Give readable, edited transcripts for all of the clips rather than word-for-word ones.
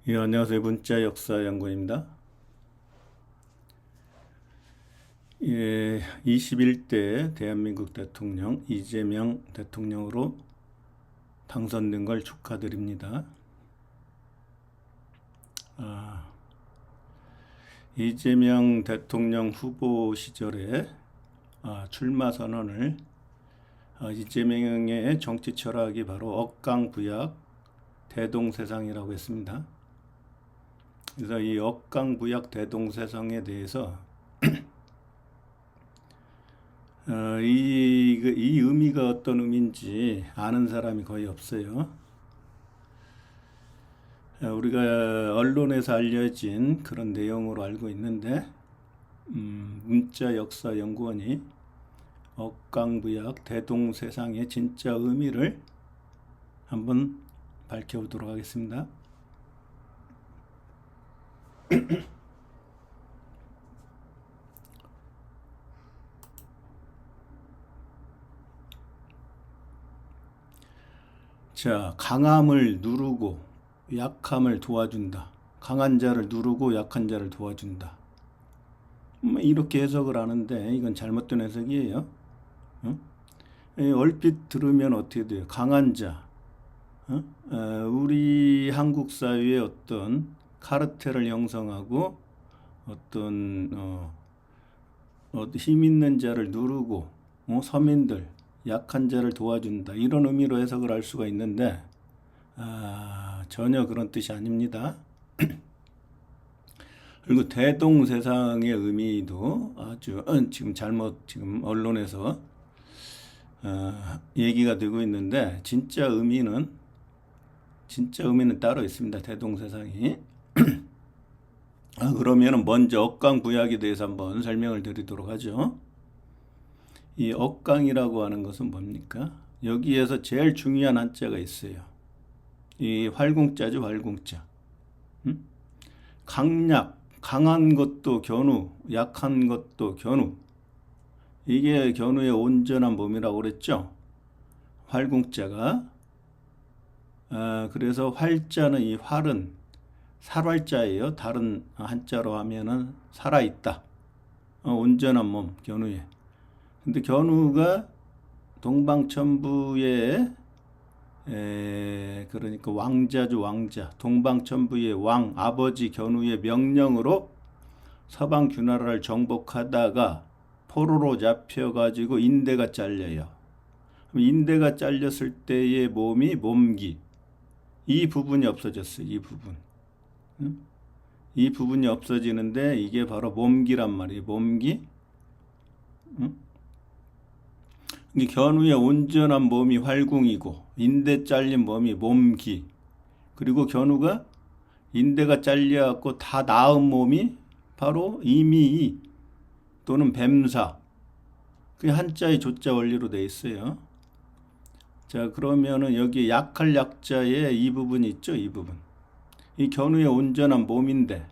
예, 안녕하세요. 문자 역사 연구원입니다. 예, 21대 대한민국 대통령 이재명 대통령으로 당선된 걸 축하드립니다. 이재명 대통령 후보 시절에 출마 선언을 이재명의 정치 철학이 바로 억강부약 대동세상이라고 했습니다. 그래서 이 억강부약 대동세상에 대해서 이 의미가 어떤 의미인지 아는 사람이 거의 없어요. 우리가 언론에서 알려진 그런 내용으로 알고 있는데, 문자 역사 연구원이 억강부약 대동세상의 진짜 의미를 한번 밝혀보도록 하겠습니다. 자, 강함을 누르고 약함을 도와준다. 강한 자를 누르고 약한 자를 도와준다. 이렇게 해석을 하는데 이건 잘못된 해석이에요. 얼핏 들으면 어떻게 돼요? 강한 자. 우리 한국 사회의 어떤 카르텔을 형성하고 어떤 힘 있는 자를 누르고 서민들 약한 자를 도와준다. 이런 의미로 해석을 할 수가 있는데 전혀 그런 뜻이 아닙니다. 그리고 대동세상의 의미도 아주 지금 언론에서 얘기가 되고 있는데 진짜 의미는 따로 있습니다. 대동세상이. 그러면 먼저 억강부약에 대해서 한번 설명을 드리도록 하죠. 이 억강이라고 하는 것은 뭡니까? 여기에서 제일 중요한 한자가 있어요. 이 활궁자죠, 활궁자. 강약, 강한 것도 견우, 약한 것도 견우. 이게 견우의 온전한 몸이라고 그랬죠. 활궁자가. 그래서 활자는 이 활은 살활자예요. 다른 한자로 하면은 살아있다. 온전한 몸, 견우에. 근데 견우가 동방천부의 그러니까 왕자죠, 왕자. 동방천부의 왕 아버지 견우의 명령으로 서방 귀나라를 정복하다가 포로로 잡혀가지고 인대가 잘려요. 인대가 잘렸을 때의 몸이 몸기. 이 부분이 없어졌어요. 이 부분. 이 부분이 없어지는데 이게 바로 몸기란 말이에요. 몸기. 견우의 온전한 몸이 활궁이고 인대 잘린 몸이 몸기. 그리고 견우가 인대가 잘려갖고 다 나은 몸이 바로 이미이 또는 뱀사. 그게 한자의 조자 원리로 되어 있어요. 자, 그러면은 여기 약할 약자에 이 부분이 있죠. 이 부분. 이 견우의 온전한 몸인데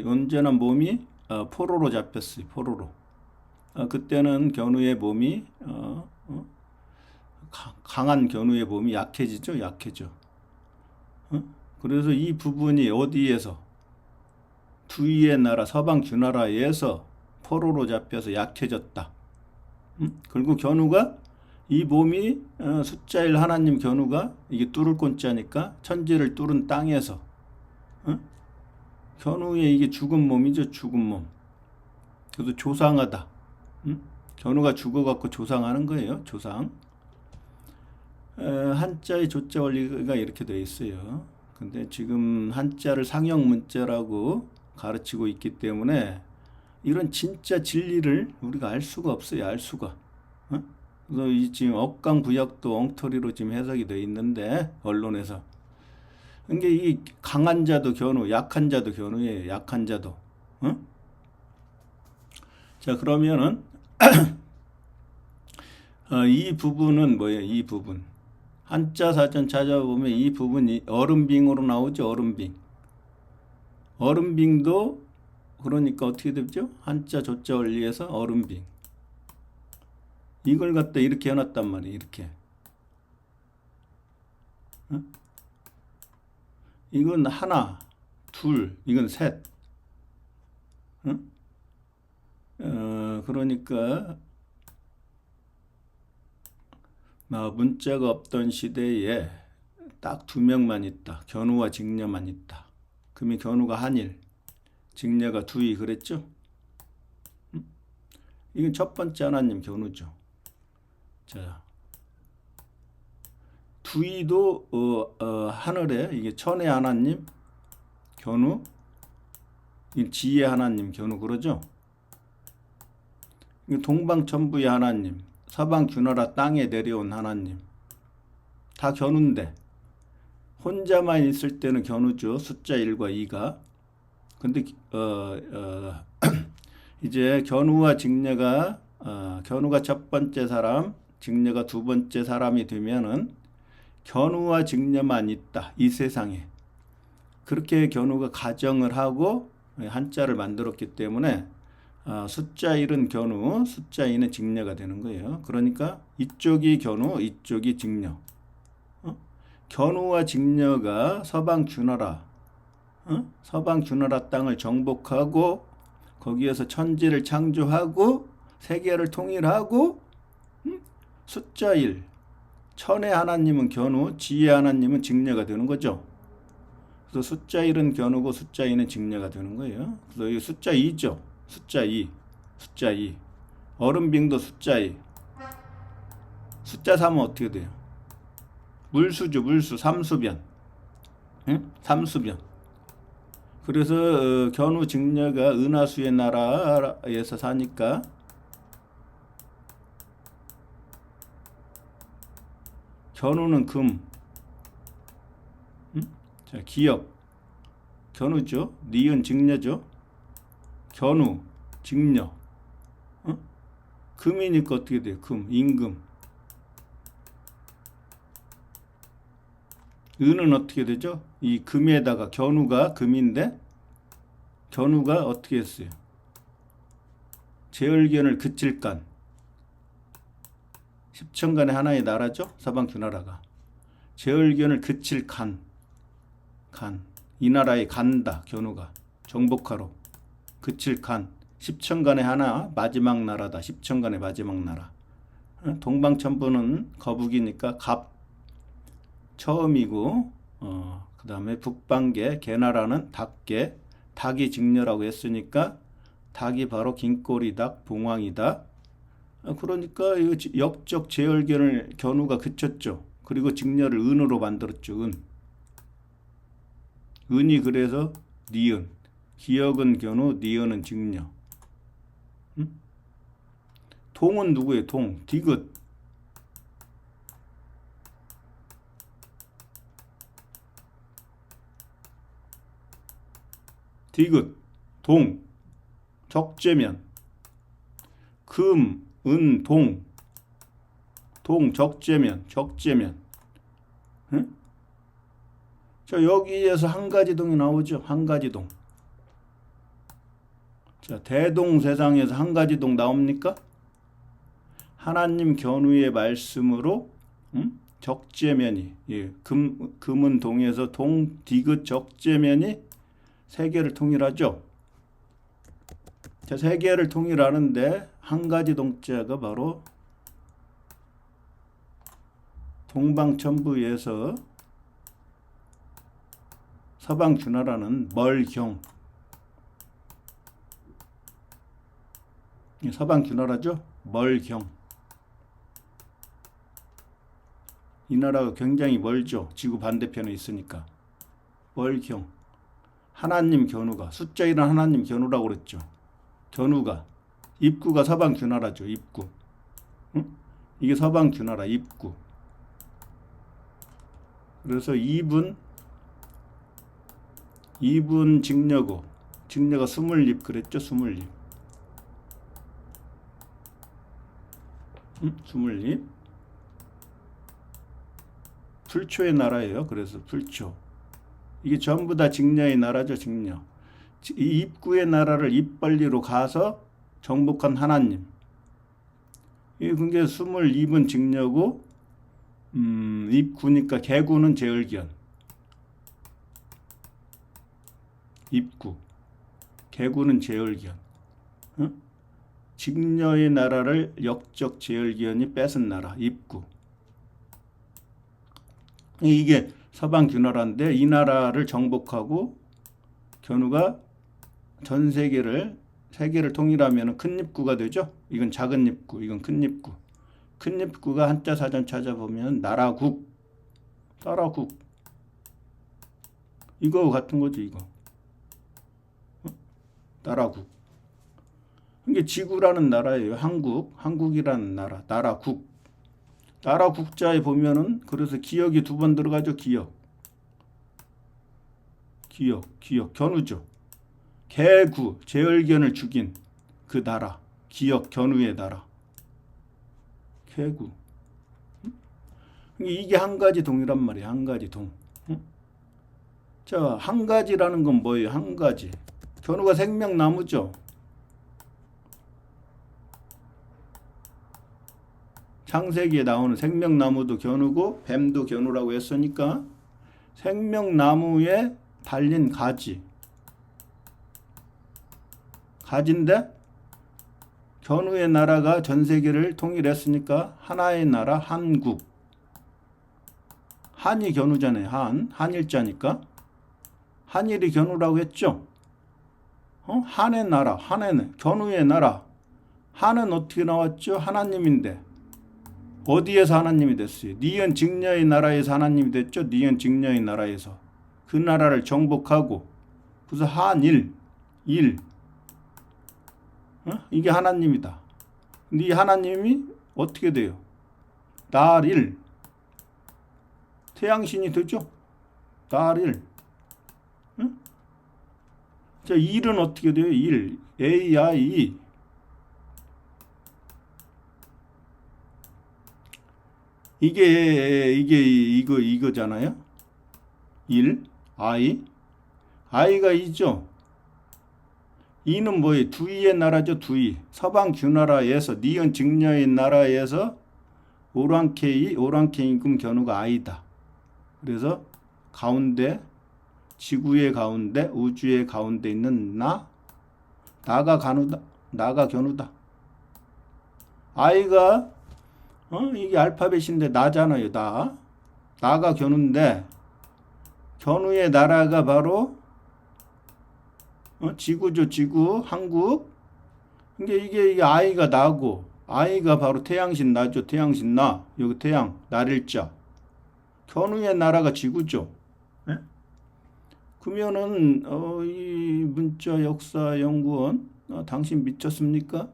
온전한 몸이 포로로 잡혔어요. 포로로. 그때는 견우의 몸이 강한 견우의 몸이 약해지죠. 약해져. 그래서 이 부분이 어디에서 두위의 나라 서방 귀나라에서 포로로 잡혀서 약해졌다. 그리고 견우가 이 몸이 숫자 1 하나님 견우가 이게 뚫을 꼰자니까 천지를 뚫은 땅에서 견우의 이게 죽은 몸이죠. 죽은 몸. 그래서 조상하다. 견우가 죽어갖고 조상하는 거예요. 조상. 한자의 조자 원리가 이렇게 되어 있어요. 근데 지금 한자를 상형 문자라고 가르치고 있기 때문에 이런 진짜 진리를 우리가 알 수가 없어요. 알 수가. 그래서 이 지금 억강부약도 엉터리로 지금 해석이 되어 있는데 언론에서. 그러니까 이 강한 자도 견우, 약한 자도 견우예요. 약한 자도. 자, 그러면은 이 부분은 뭐예요? 이 부분. 한자 사전 찾아보면 이 부분이 얼음빙으로 나오죠. 얼음빙. 얼음빙도 그러니까 어떻게 되죠? 한자 조자 원리에서 얼음빙. 이걸 갖다 이렇게 해놨단 말이에요. 이렇게. 이건 하나, 둘, 이건 셋. 응? 그러니까 문자가 없던 시대에 딱 두 명만 있다. 견우와 직녀만 있다. 그러면 견우가 한일, 직녀가 두이 그랬죠? 응? 이건 첫 번째 하나님 견우죠. 자, 두이도 하늘에 이게 천의 하나님 견우, 지혜 하나님 견우 그러죠? 동방천부의 하나님, 서방 주나라 땅에 내려온 하나님 다 견우인데 혼자만 있을 때는 견우죠. 숫자 1과 2가. 근데 이제 견우와 직녀가 견우가 첫 번째 사람, 직녀가 두 번째 사람이 되면은 견우와 직녀만 있다. 이 세상에. 그렇게 견우가 가정을 하고 한자를 만들었기 때문에 숫자 1은 견우, 숫자 2는 직녀가 되는 거예요. 그러니까 이쪽이 견우, 이쪽이 직녀. 견우와 직녀가 서방 주나라, 서방 주나라 땅을 정복하고 거기에서 천지를 창조하고 세계를 통일하고 숫자 1, 천의 하나님은 견우, 지혜 하나님은 직녀가 되는 거죠. 그래서 숫자 1은 견우고 숫자 2는 직녀가 되는 거예요. 그래서 이 숫자 2죠. 숫자 2, 숫자 2. 얼음빙도 숫자 2. 숫자 3은 어떻게 돼요? 물수죠, 물수. 삼수변. 응? 삼수변. 그래서 견우 직녀가 은하수의 나라에서 사니까 견우는 금. 응? 자, 기역. 견우죠. 니은 직녀죠. 견우, 직녀. 금이니까 어떻게 돼요? 금, 임금. 은은 어떻게 되죠? 이 금에다가 견우가 금인데 견우가 어떻게 했어요? 제얼견을 그칠간. 십천간의 하나의 나라죠? 서방 주나라가. 제얼견을 그칠 간. 이 나라에 간다. 견우가. 정복하러. 그칠 간. 십천간의 하나 마지막 나라다. 십천간의 마지막 나라. 동방천부는 거북이니까 갑 처음이고 그 다음에 북방계 개나라는 닭계. 닭이 직녀라고 했으니까 닭이 바로 긴꼬리닭 봉황이다. 그러니까 역적 제얼견을 견우가 그쳤죠. 그리고 직녀를 은으로 만들었죠. 은이 그래서 니은. 기역은 견우, 니은은 직녀. 동은 누구예요? 동. 디귿. 디귿. 동. 적재면. 금, 은, 동. 동, 적재면. 적재면. 응? 자, 여기에서 한 가지 동이 나오죠. 한 가지 동. 자, 대동세상에서 한 가지 동 나옵니까? 하나님 견우의 말씀으로 적재면이 금은 동에서 동 디귿 적재면이 세계를 통일하죠. 자, 세계를 통일하는데 한 가지 동자가 바로 동방천부에서 서방 주나라는 멀경. 서방 주나라죠. 멀경. 이 나라가 굉장히 멀죠. 지구 반대편에 있으니까. 멀경. 하나님 견우가. 숫자 1은 하나님 견우라고 그랬죠. 견우가. 입구가 서방 주나라죠. 입구. 응? 이게 서방 주나라 입구. 그래서 2분 직녀고. 직녀가 스물립 그랬죠. 스물립. 스물립. 풀초의 나라예요. 그래서 풀초. 이게 전부 다 직녀의 나라죠. 직녀. 이 입구의 나라를 입벌리로 가서 정복한 하나님. 이게 그게 22분 직녀고 입구니까 개구는 제얼견. 입구. 개구는 제열기현. 응? 직녀의 나라를 역적 제열기현이 뺏은 나라. 입구. 이게 서방 균나라인데 이 나라를 정복하고 견우가 전 세계를 통일하면 큰 입구가 되죠. 이건 작은 입구, 이건 큰 입구. 큰 입구가 한자 사전 찾아보면 나라국, 나라국. 이거 같은 거지, 이거. 나라국. 이게 지구라는 나라예요. 한국이라는 나라, 나라국. 나라국자에 보면은 그래서 기역이 두 번 들어가죠. 기역. 견우죠. 개구, 제열견을 죽인 그 나라. 기역, 견우의 나라. 개구. 이게 한 가지 동이란 말이야. 한 가지 동. 자, 한 가지라는 건 뭐예요? 한 가지. 견우가 생명나무죠. 창세기에 나오는 생명나무도 견우고 뱀도 견우라고 했으니까 생명나무에 달린 가지인데 견우의 나라가 전 세계를 통일했으니까 하나의 나라 한국. 한이 견우잖아요. 한일자니까 한일이 견우라고 했죠. 한의 나라, 견우의 나라. 한은 어떻게 나왔죠? 하나님인데 어디에서 하나님이 됐어요? 니은 직녀의 나라에서 하나님이 됐죠. 니은 직녀의 나라에서 그 나라를 정복하고 그래서 한일 이게 하나님이다. 근데 이 하나님이 어떻게 돼요? 날일 태양신이 되죠. 날일. 응? 자, 일은 어떻게 돼요? 일 AI 이거잖아요. 아이가 이죠. 이는 뭐예요? 두이의 나라죠. 두이. 서방 균나라에서 니은 직녀의 나라에서 오랑캐임금 견우가 아이다. 그래서 가운데 지구의 가운데 우주의 가운데 있는 나가 견우다. 아이가 이게 알파벳인데 나잖아요. 나가 견우인데 견우의 나라가 바로 지구죠. 지구 한국. 이게 아이가 나고 아이가 바로 태양신 나죠. 태양신 나. 여기 태양 날일자. 견우의 나라가 지구죠. 네? 그러면은 이 문자 역사 연구원 당신 미쳤습니까?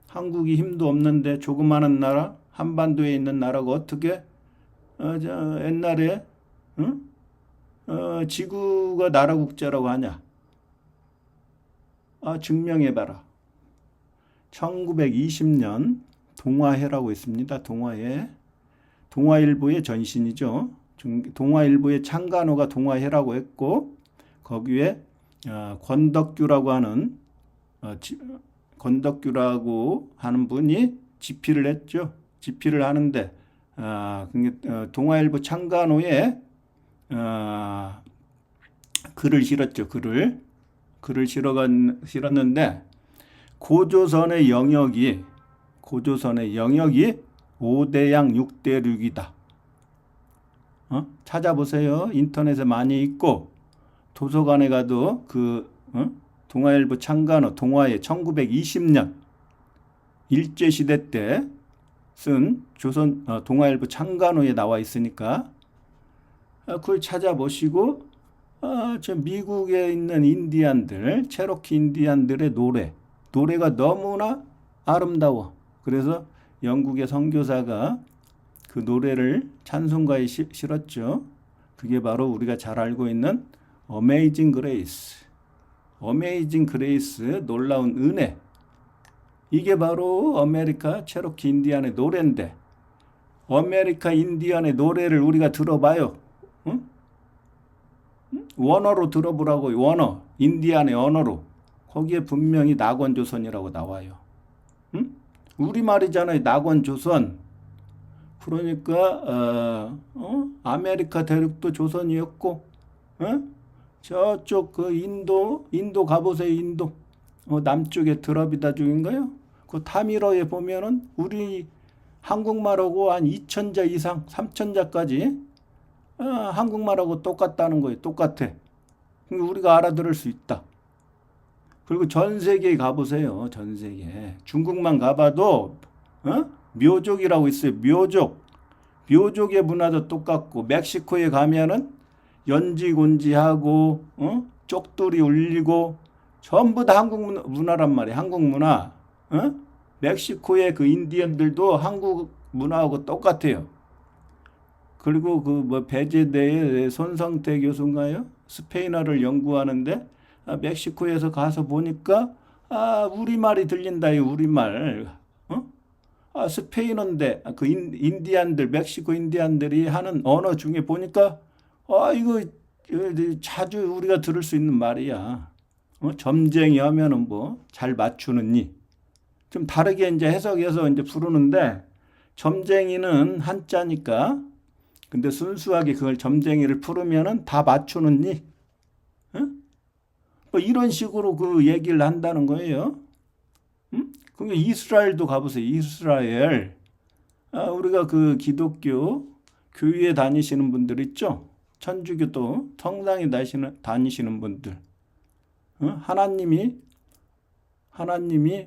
한국이 힘도 없는데 조그마한 나라 한반도에 있는 나라가 어떻게 옛날에 지구가 나라 국자라고 하냐? 증명해봐라. 1920년 동아해라고 있습니다. 동아일보의 전신이죠. 동아일보의 창간호가 동아해라고 했고 거기에 권덕규라고 하는 분이 집필을 했죠. 집필을 하는데 동아일보 창간호에 글을 실었죠. 글을 실었는데 고조선의 영역이 5대양 6대륙이다. 찾아보세요. 인터넷에 많이 있고 도서관에 가도 동아일보 창간호 동아해 1920년 일제시대 때 쓴 조선 동아일보 창간호에 나와 있으니까 그걸 찾아보시고 저 미국에 있는 인디안들 체로키 인디안들의 노래가 너무나 아름다워. 그래서 영국의 선교사가 그 노래를 찬송가에 실었죠. 그게 바로 우리가 잘 알고 있는 Amazing Grace. Amazing Grace, 놀라운 은혜. 이게 바로 아메리카 체로키 인디안의 노래인데 아메리카 인디안의 노래를 우리가 들어봐요. 응? 원어로 들어보라고. 원어. 인디안의 언어로. 거기에 분명히 낙원조선이라고 나와요. 응? 우리말이잖아요. 낙원조선. 그러니까 아메리카 대륙도 조선이었고 저쪽 그 인도 가보세요. 인도. 남쪽에 드라비다 쪽인가요? 그 타미러에 보면은 우리 한국말하고 한 2,000자 이상, 3,000자까지 한국말하고 똑같다는 거예요. 똑같아. 그러니까 우리가 알아들을 수 있다. 그리고 전 세계에 가보세요. 전 세계. 중국만 가봐도 묘족이라고 있어요. 묘족. 묘족의 문화도 똑같고 멕시코에 가면은 연지곤지하고 쪽돌이 울리고 전부 다 한국 문화란 말이에요. 한국 문화. 멕시코의 그 인디언들도 한국 문화하고 똑같아요. 그리고 그 뭐 배제대의 손성태 교수인가요? 스페인어를 연구하는데 멕시코에서 가서 보니까 우리말이 들린다요. 우리말. 스페인어인데 그 인디안들 멕시코 인디안들이 하는 언어 중에 보니까 이거 자주 우리가 들을 수 있는 말이야. 점쟁이 하면은 뭐 잘 맞추느니 좀 다르게 이제 해석해서 이제 부르는데 점쟁이는 한자니까 근데 순수하게 그걸 점쟁이를 풀으면은 다 맞추느니 뭐 이런 식으로 그 얘기를 한다는 거예요. 그러니까 이스라엘도 가보세요. 이스라엘. 우리가 그 기독교 교회에 다니시는 분들 있죠? 천주교도 성당에 다니시는 분들. 하나님이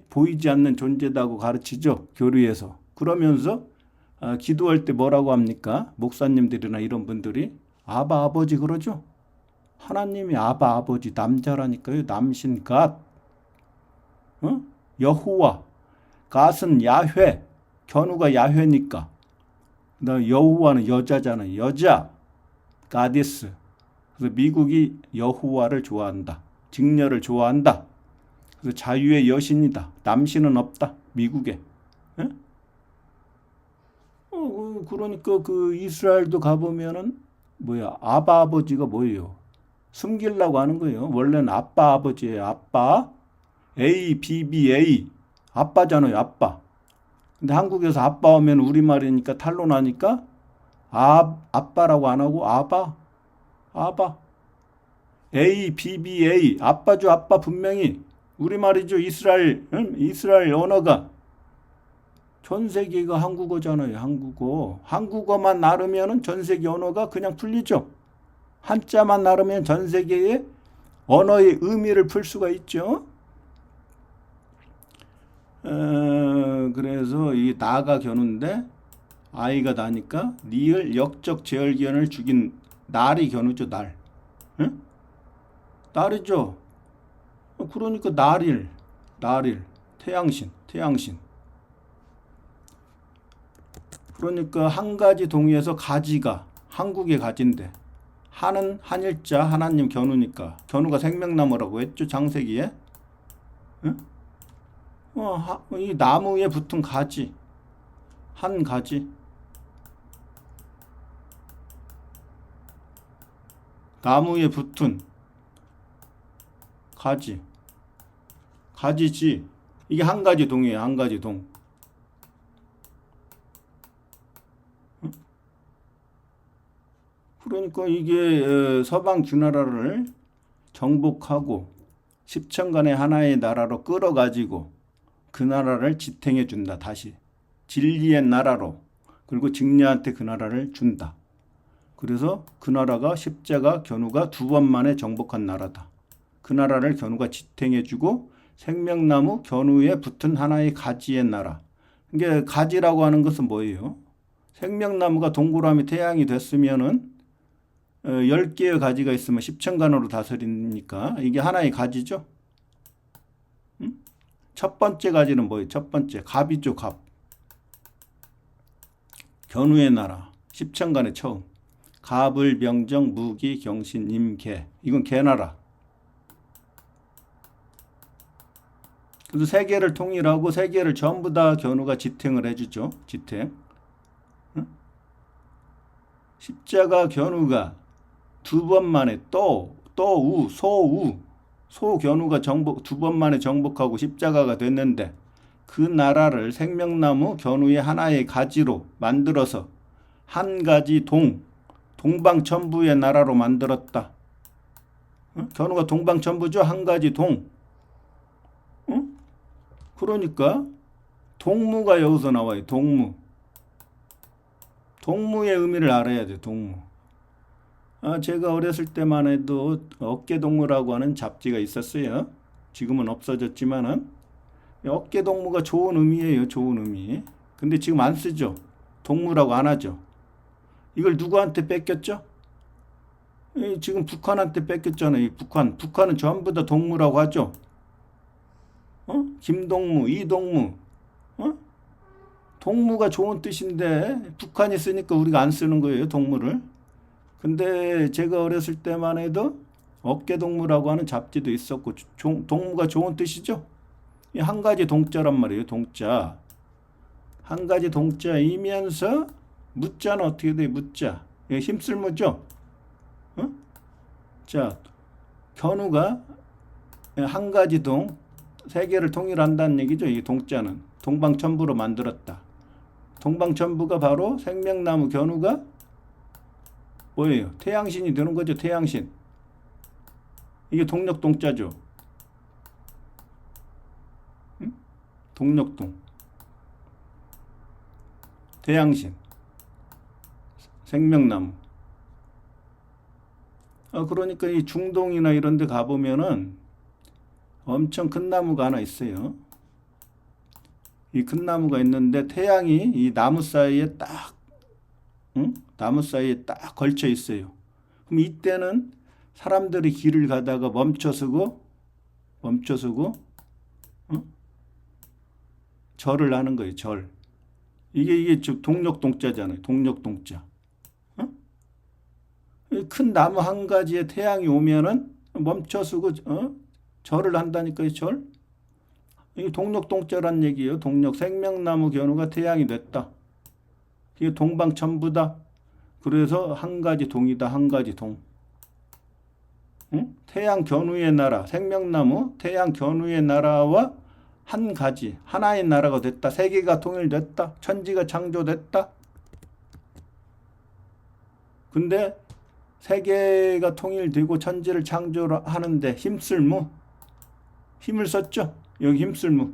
보이지 않는 존재다고 가르치죠. 교리에서. 그러면서 기도할 때 뭐라고 합니까? 목사님들이나 이런 분들이 아바 아버지 그러죠. 하나님이 아바 아버지 남자라니까요. 남신 갓. 여호와. 갓은 야훼. 견우가 야훼니까. 그다음에 여호와는 여자잖아요. 여자. 가디스. 그래서 미국이 여호와를 좋아한다. 직녀를 좋아한다. 그래서 자유의 여신이다. 남신은 없다. 미국에. 예? 그러니까 그 이스라엘도 가보면은 뭐야 아바 아버지가 뭐예요? 숨기려고 하는 거예요. 원래는 아빠 아버지예요. 아빠. A, B, B, A. 아빠잖아요. 아빠. 근데 한국에서 아빠 하면 우리말이니까 탄로나니까 아빠라고 안 하고 아바. A, B, B, A. 아빠죠. 아빠 분명히. 우리말이죠. 이스라엘 언어가. 전 세계가 한국어잖아요. 한국어. 한국어만 나르면은 전 세계 언어가 그냥 풀리죠. 한자만 나르면 전 세계의 언어의 의미를 풀 수가 있죠. 그래서 이 나가 견우인데 아이가 나니까 리을 역적 제얼기현을 죽인 날이 견우죠. 날. 응? 날이죠. 그러니까 날일 태양신. 그러니까 한 가지 동의에서 가지가 한국의 가지인데 한은 한일자 하나님 견우니까 견우가 생명나무라고 했죠. 창세기에. 응? 이 나무에 붙은 가지 한 가지 나무에 붙은 가지지 이게 한 가지 동이에요. 한 가지 동. 그러니까 이게 서방 주나라를 정복하고 10천간의 하나의 나라로 끌어가지고 그 나라를 지탱해 준다. 다시 진리의 나라로. 그리고 직녀한테 그 나라를 준다. 그래서 그 나라가 십자가 견우가 2번 만에 정복한 나라다. 그 나라를 견우가 지탱해 주고 생명나무 견우에 붙은 하나의 가지의 나라. 이게 가지라고 하는 것은 뭐예요? 생명나무가 동그라미 태양이 됐으면은 10개의 가지가 있으면 10천간으로 다스리니까 이게 하나의 가지죠. 첫 번째 가지는 뭐예요? 첫 번째 갑이죠. 갑. 견우의 나라 10천간의 처음. 갑을 병정 무기 경신 임개. 이건 개나라. 그래서 세계를 통일하고 세계를 전부 다 견우가 지탱을 해주죠. 지탱. 십자가 견우가 2번 만에 소견우가 2번 만에 정복하고 십자가가 됐는데 그 나라를 생명나무 견우의 하나의 가지로 만들어서 한 가지 동방천부의 나라로 만들었다. 견우가 동방천부죠. 한 가지 동. 그러니까 동무가 여기서 나와요. 동무. 동무의 의미를 알아야 돼. 동무. 제가 어렸을 때만 해도 어깨동무라고 하는 잡지가 있었어요. 지금은 없어졌지만은 어깨동무가 좋은 의미예요. 좋은 의미. 근데 지금 안 쓰죠. 동무라고 안 하죠. 이걸 누구한테 뺏겼죠? 지금 북한한테 뺏겼잖아요. 북한은 전부 다 동무라고 하죠. 김동무, 이동무. 동무가 좋은 뜻인데 북한이 쓰니까 우리가 안 쓰는 거예요. 동무를. 근데 제가 어렸을 때만 해도 어깨동무라고 하는 잡지도 있었고 동무가 좋은 뜻이죠. 한 가지 동자란 말이에요. 동자. 한 가지 동자이면서 무자는 어떻게 돼요? 무자. 힘쓸 무죠. 자, 견우가 한 가지 동, 세 개를 통일한다는 얘기죠. 이 동자는 동방천부로 만들었다. 동방천부가 바로 생명나무 견우가 뭐예요? 태양신이 되는 거죠. 태양신. 이게 동력동자죠. 동력동. 태양신. 생명나무. 그러니까 이 중동이나 이런 데 가보면은 엄청 큰 나무가 하나 있어요. 이 큰 나무가 있는데 태양이 이 나무 사이에 딱, 나무 사이에 딱 걸쳐 있어요. 그럼 이때는 사람들이 길을 가다가 멈춰서고, 절을 하는 거예요. 절. 이게 즉 동력동자잖아요. 동력동자. 큰 나무 한 가지에 태양이 오면은 멈춰서고 절을 한다니까요. 절. 이게 동력동자란 얘기예요. 동력. 생명나무 견우가 태양이 됐다. 이게 동방천부다. 그래서 한 가지 동이다. 한 가지 동. 태양 견우의 나라. 생명나무 태양 견우의 나라와 한 가지 하나의 나라가 됐다. 세계가 통일됐다. 천지가 창조됐다. 근데 세계가 통일되고 천지를 창조하는데 힘쓸무. 힘을 썼죠. 여기 힘쓸무.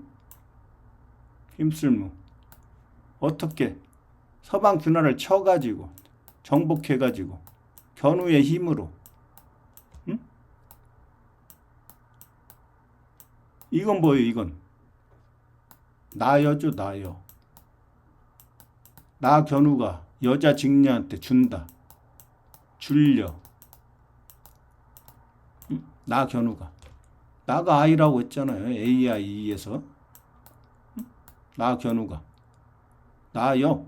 어떻게? 서방 균화를 쳐가지고 정복해가지고 견우의 힘으로. 이건 뭐예요? 이건 나여죠. 나여. 나 견우가 여자 직녀한테 준다. 줄려. 나 견우가. 나가 아이라고 했잖아요. AI에서. 나 견우가. 나여.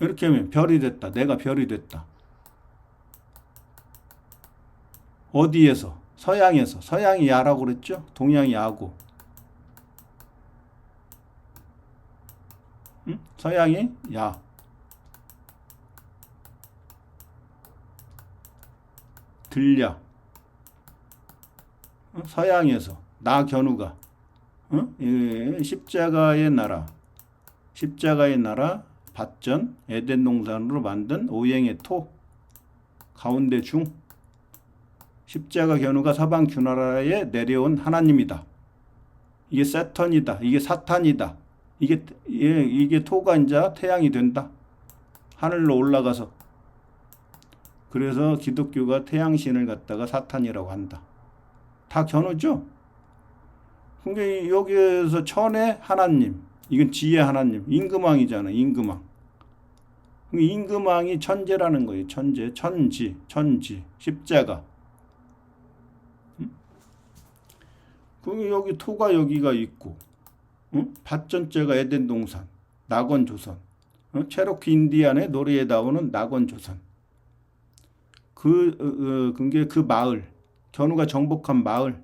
이렇게 하면 별이 됐다. 내가 별이 됐다. 어디에서? 서양에서. 서양이 야라고 그랬죠? 동양이 야고. 서양이 야. 들려. 서양에서 나 견우가 십자가의 나라 밭전 에덴 동산으로 만든 오행의 토 가운데 중 십자가 견우가 서방 균화라에 내려온 하나님이다. 이게 세턴이다. 이게 사탄이다. 이게 토가 이제 태양이 된다. 하늘로 올라가서. 그래서 기독교가 태양신을 갖다가 사탄이라고 한다. 다 견우죠? 근데 여기에서 천의 하나님, 이건 지혜 하나님, 임금왕이잖아. 임금왕. 임금왕이 천재라는 거예요. 천지, 십자가. 그럼 여기 토가 여기가 있고, 밭전제가 에덴 동산, 낙원 조선, 체로키 인디안의 노래에 나오는 낙원 조선. 그게 그 마을, 견우가 정복한 마을,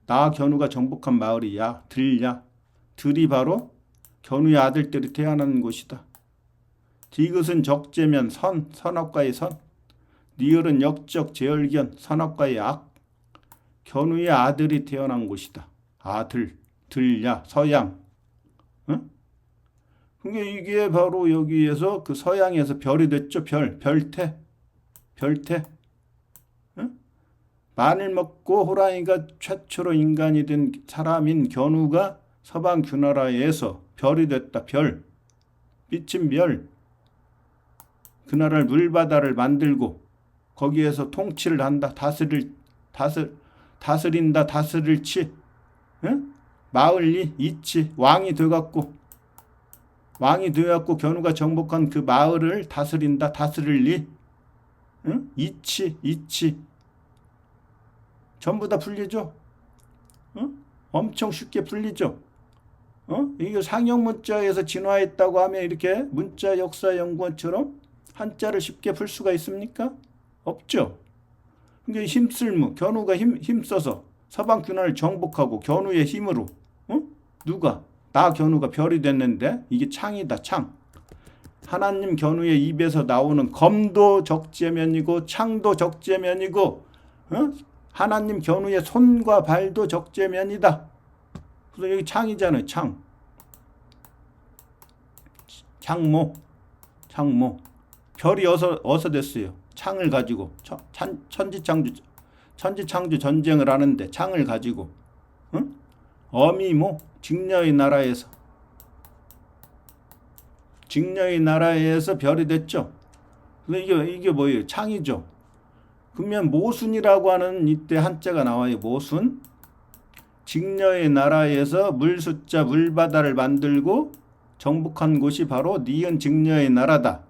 나 견우가 정복한 마을이야. 들야. 들이 바로 견우의 아들들이 태어난 곳이다. 디귿은 적재면 선악과의 선. 니을은 역적 제열견, 선악과의 악. 견우의 아들이 태어난 곳이다. 아들, 들야, 서양. 그러니까 이게 바로 여기에서 그 서양에서 별이 됐죠. 별태. 마늘 먹고 호랑이가 최초로 인간이 된 사람인 견우가 서방 규나라에서 별이 됐다. 별. 빛인 별. 그 나라를 물바다를 만들고 거기에서 통치를 한다. 다스린다. 다스릴치. 응? 마을리 이치 왕이 돼갖고 견우가 정복한 그 마을을 다스린다. 다스릴리. 응? 이치 전부 다 풀리죠. 엄청 쉽게 풀리죠. 이게 상형 문자에서 진화했다고 하면 이렇게 문자 역사 연구원처럼 한자를 쉽게 풀 수가 있습니까? 없죠. 그러니까 힘쓸무 견우가 힘써서 서방 균화를 정복하고 견우의 힘으로 누가 나 견우가 별이 됐는데 이게 창이다. 창. 하나님 견우의 입에서 나오는 검도 적재면이고 창도 적재면이고 하나님 견우의 손과 발도 적재면이다. 그래서 여기 창이잖아요. 창모 별이 어서 됐어요. 창을 가지고 천지창조 전쟁을 하는데 창을 가지고 어미모 직녀의 나라에서 별이 됐죠. 이게 뭐예요? 창이죠. 그러면 모순이라고 하는 이때 한자가 나와요. 모순. 직녀의 나라에서 물숫자 물바다를 만들고 정복한 곳이 바로 니은 직녀의 나라다.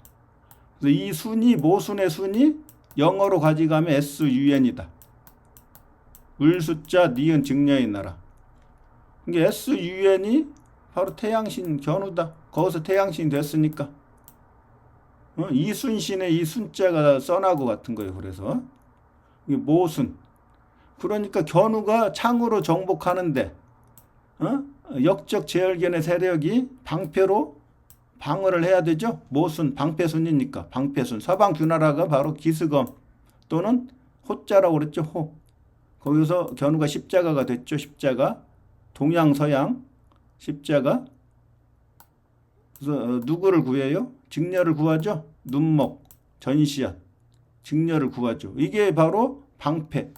그래서 이 순이 모순의 순이 영어로 가져가면 SUN이다. 물숫자 니은 직녀의 나라. 이게 SUN이 바로 태양신 견우다. 거기서 태양신 됐으니까. 이순신의 이 순자가 써나고 같은 거예요. 그래서 이게 모순. 그러니까 견우가 창으로 정복하는데 역적 제열견의 세력이 방패로 방어를 해야 되죠. 모순 방패순이니까 방패순. 서방 규나라가 바로 기스검 또는 호자라고 그랬죠. 호. 거기서 견우가 십자가가 됐죠. 십자가. 동양 서양 십자가. 그래서 누구를 구해요? 직녀를 구하죠. 눈목 전시한 직녀를 구하죠. 이게 바로 방패.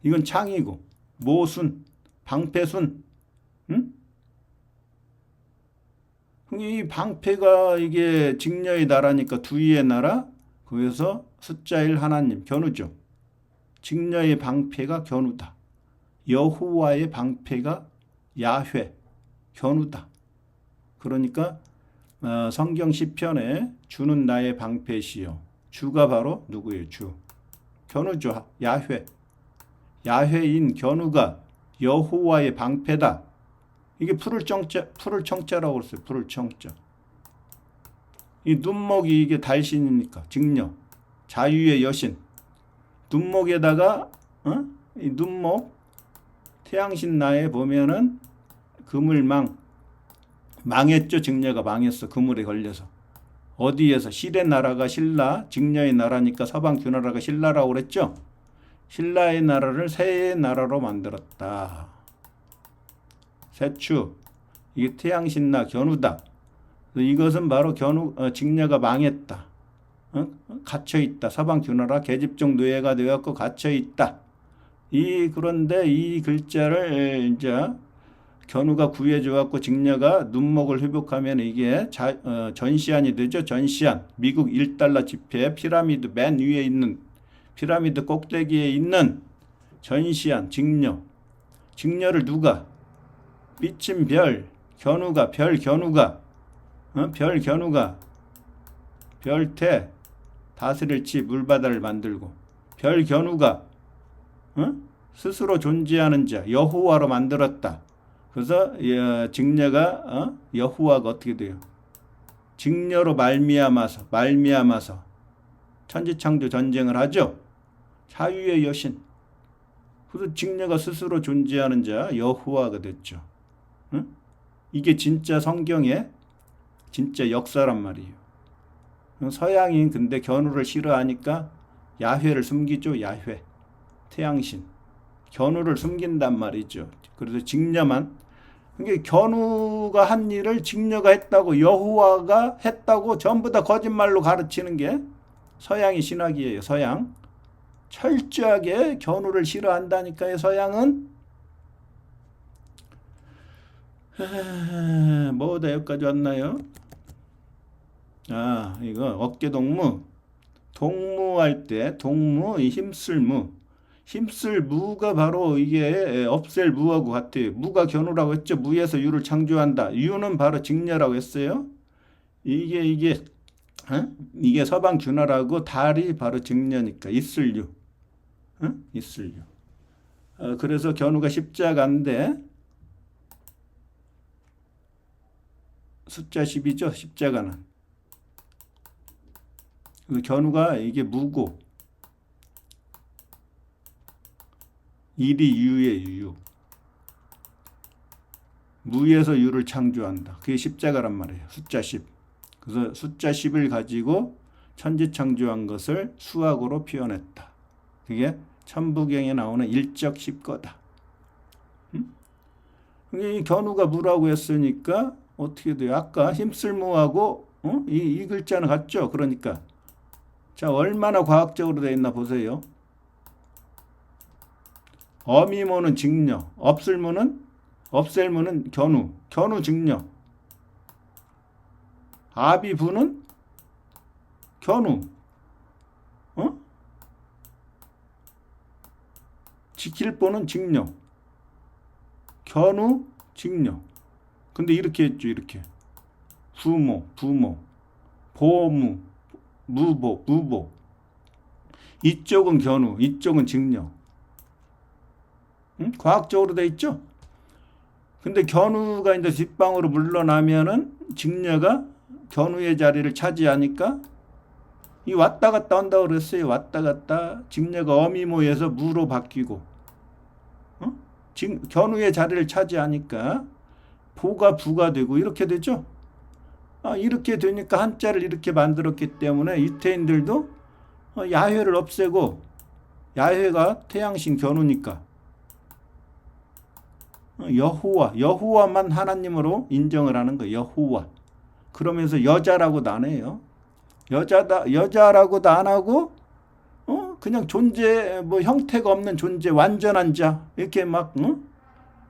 이건 창이고 모순 방패순. 이 방패가 이게 직녀의 나라니까 두위의 나라. 거기서 숫자 1 하나님 견우죠. 직녀의 방패가 견우다. 여호와의 방패가 야훼 견우다. 그러니까 성경 시편에 주는 나의 방패시요. 주가 바로 누구예요? 주. 견우죠. 야훼. 야훼인 견우가 여호와의 방패다. 이게 푸를 청자라고 그랬어요. 푸를 청자. 이 눈목이 이게 달신이니까 직녀. 자유의 여신. 눈목에다가 이 눈목 태양신 나에 보면은 그물망. 망했죠. 직녀가 망했어. 그물에 걸려서. 어디에서? 실의 나라가 신라, 직녀의 나라니까 서방 규나라가 신라라고 그랬죠. 신라의 나라를 새의 나라로 만들었다. 세추. 이게 태양신나 견우다. 이것은 바로 직녀가 망했다. 갇혀있다. 서방 규나라 계집종 노예가 되었고 갇혀있다. 그런데 이 글자를 이제 견우가 구해줘갖고 직녀가 눈목을 회복하면 이게 전시안이 되죠. 전시안. 미국 1달러 지폐 피라미드 맨 위에 있는 피라미드 꼭대기에 있는 전시안 직녀. 직녀를 누가? 빛인 별 견우가 별태 다스릴지 물바다를 만들고 별 견우가 스스로 존재하는 자 여호와로 만들었다. 그래서 직녀가 여호와가 어떻게 돼요? 직녀로 말미암아서 천지창조 전쟁을 하죠. 자유의 여신. 그래서 직녀가 스스로 존재하는 자 여호와가 됐죠. 이게 진짜 성경의 진짜 역사란 말이에요. 서양인 근데 견우를 싫어하니까 야훼를 숨기죠. 야훼. 태양신. 견우를 숨긴단 말이죠. 그래서 직녀만. 그러니까 견우가 한 일을 직녀가 했다고 여호와가 했다고 전부 다 거짓말로 가르치는 게 서양의 신학이에요. 서양. 철저하게 견우를 싫어한다니까요. 서양은. 뭐다 여기까지 왔나요? 이거 어깨동무. 동무할 때 동무 힘쓸 무. 힘쓸 무가 바로 이게 없앨 무하고 같아요. 무가 견우라고 했죠. 무에서 유를 창조한다. 유는 바로 직녀라고 했어요. 이게 서방 균화라고 달이 바로 직녀니까 있을 유. 있을 유. 그래서 견우가 십자가인데 숫자 10이죠. 십자가는. 그 견우가 이게 무고 일이 유의 유. 무에서 유를 창조한다. 그게 십자가란 말이에요. 숫자 10. 그래서 숫자 10을 가지고 천지창조한 것을 수학으로 표현했다. 그게 천부경에 나오는 일적 십거다. 이 견우가 무라고 했으니까 어떻게 돼요? 아까 힘쓸 무하고 이 글자는 같죠? 그러니까 자, 얼마나 과학적으로 되어 있나 보세요. 어미모는 직녀, 없앨 무는 견우 직녀. 아비부는 견우. 지킬 보는 직녀. 견우 직녀. 근데 이렇게 했죠. 이렇게. 부모, 보무, 무보. 이쪽은 견우, 이쪽은 직녀. 과학적으로 돼 있죠? 근데 견우가 이제 뒷방으로 물러나면은 직녀가 견우의 자리를 차지하니까 이 왔다 갔다 한다고 그랬어요. 왔다 갔다. 직녀가 어미모에서 무로 바뀌고 견우의 자리를 차지하니까 보가 부가 되고 이렇게 되죠. 이렇게 되니까 한자를 이렇게 만들었기 때문에 유태인들도 야훼를 없애고 야훼가 태양신 견우니까 여호와만 하나님으로 인정을 하는 거예요. 여호와. 그러면서 여자라고도 안 해요. 여자라고도 안 하고 그냥 존재 형태가 없는 존재 완전한 자 이렇게 막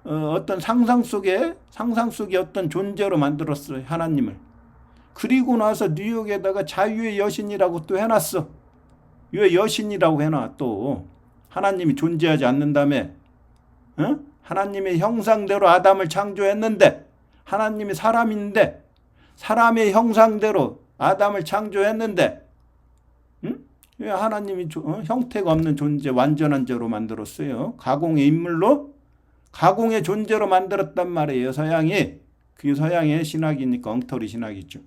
어떤 상상 속에 어떤 존재로 만들었어요. 하나님을. 그리고 나서 뉴욕에다가 자유의 여신이라고 또 해놨어. 왜 여신이라고 해놔 또. 하나님이 존재하지 않는다며. 하나님의 형상대로 아담을 창조했는데 하나님이 사람인데 사람의 형상대로 아담을 창조했는데 왜 하나님이 형태가 없는 존재 완전한 자로 만들었어요. 가공의 인물로 가공의 존재로 만들었단 말이에요. 서양이. 그게 서양의 신학이니까 엉터리 신학이죠.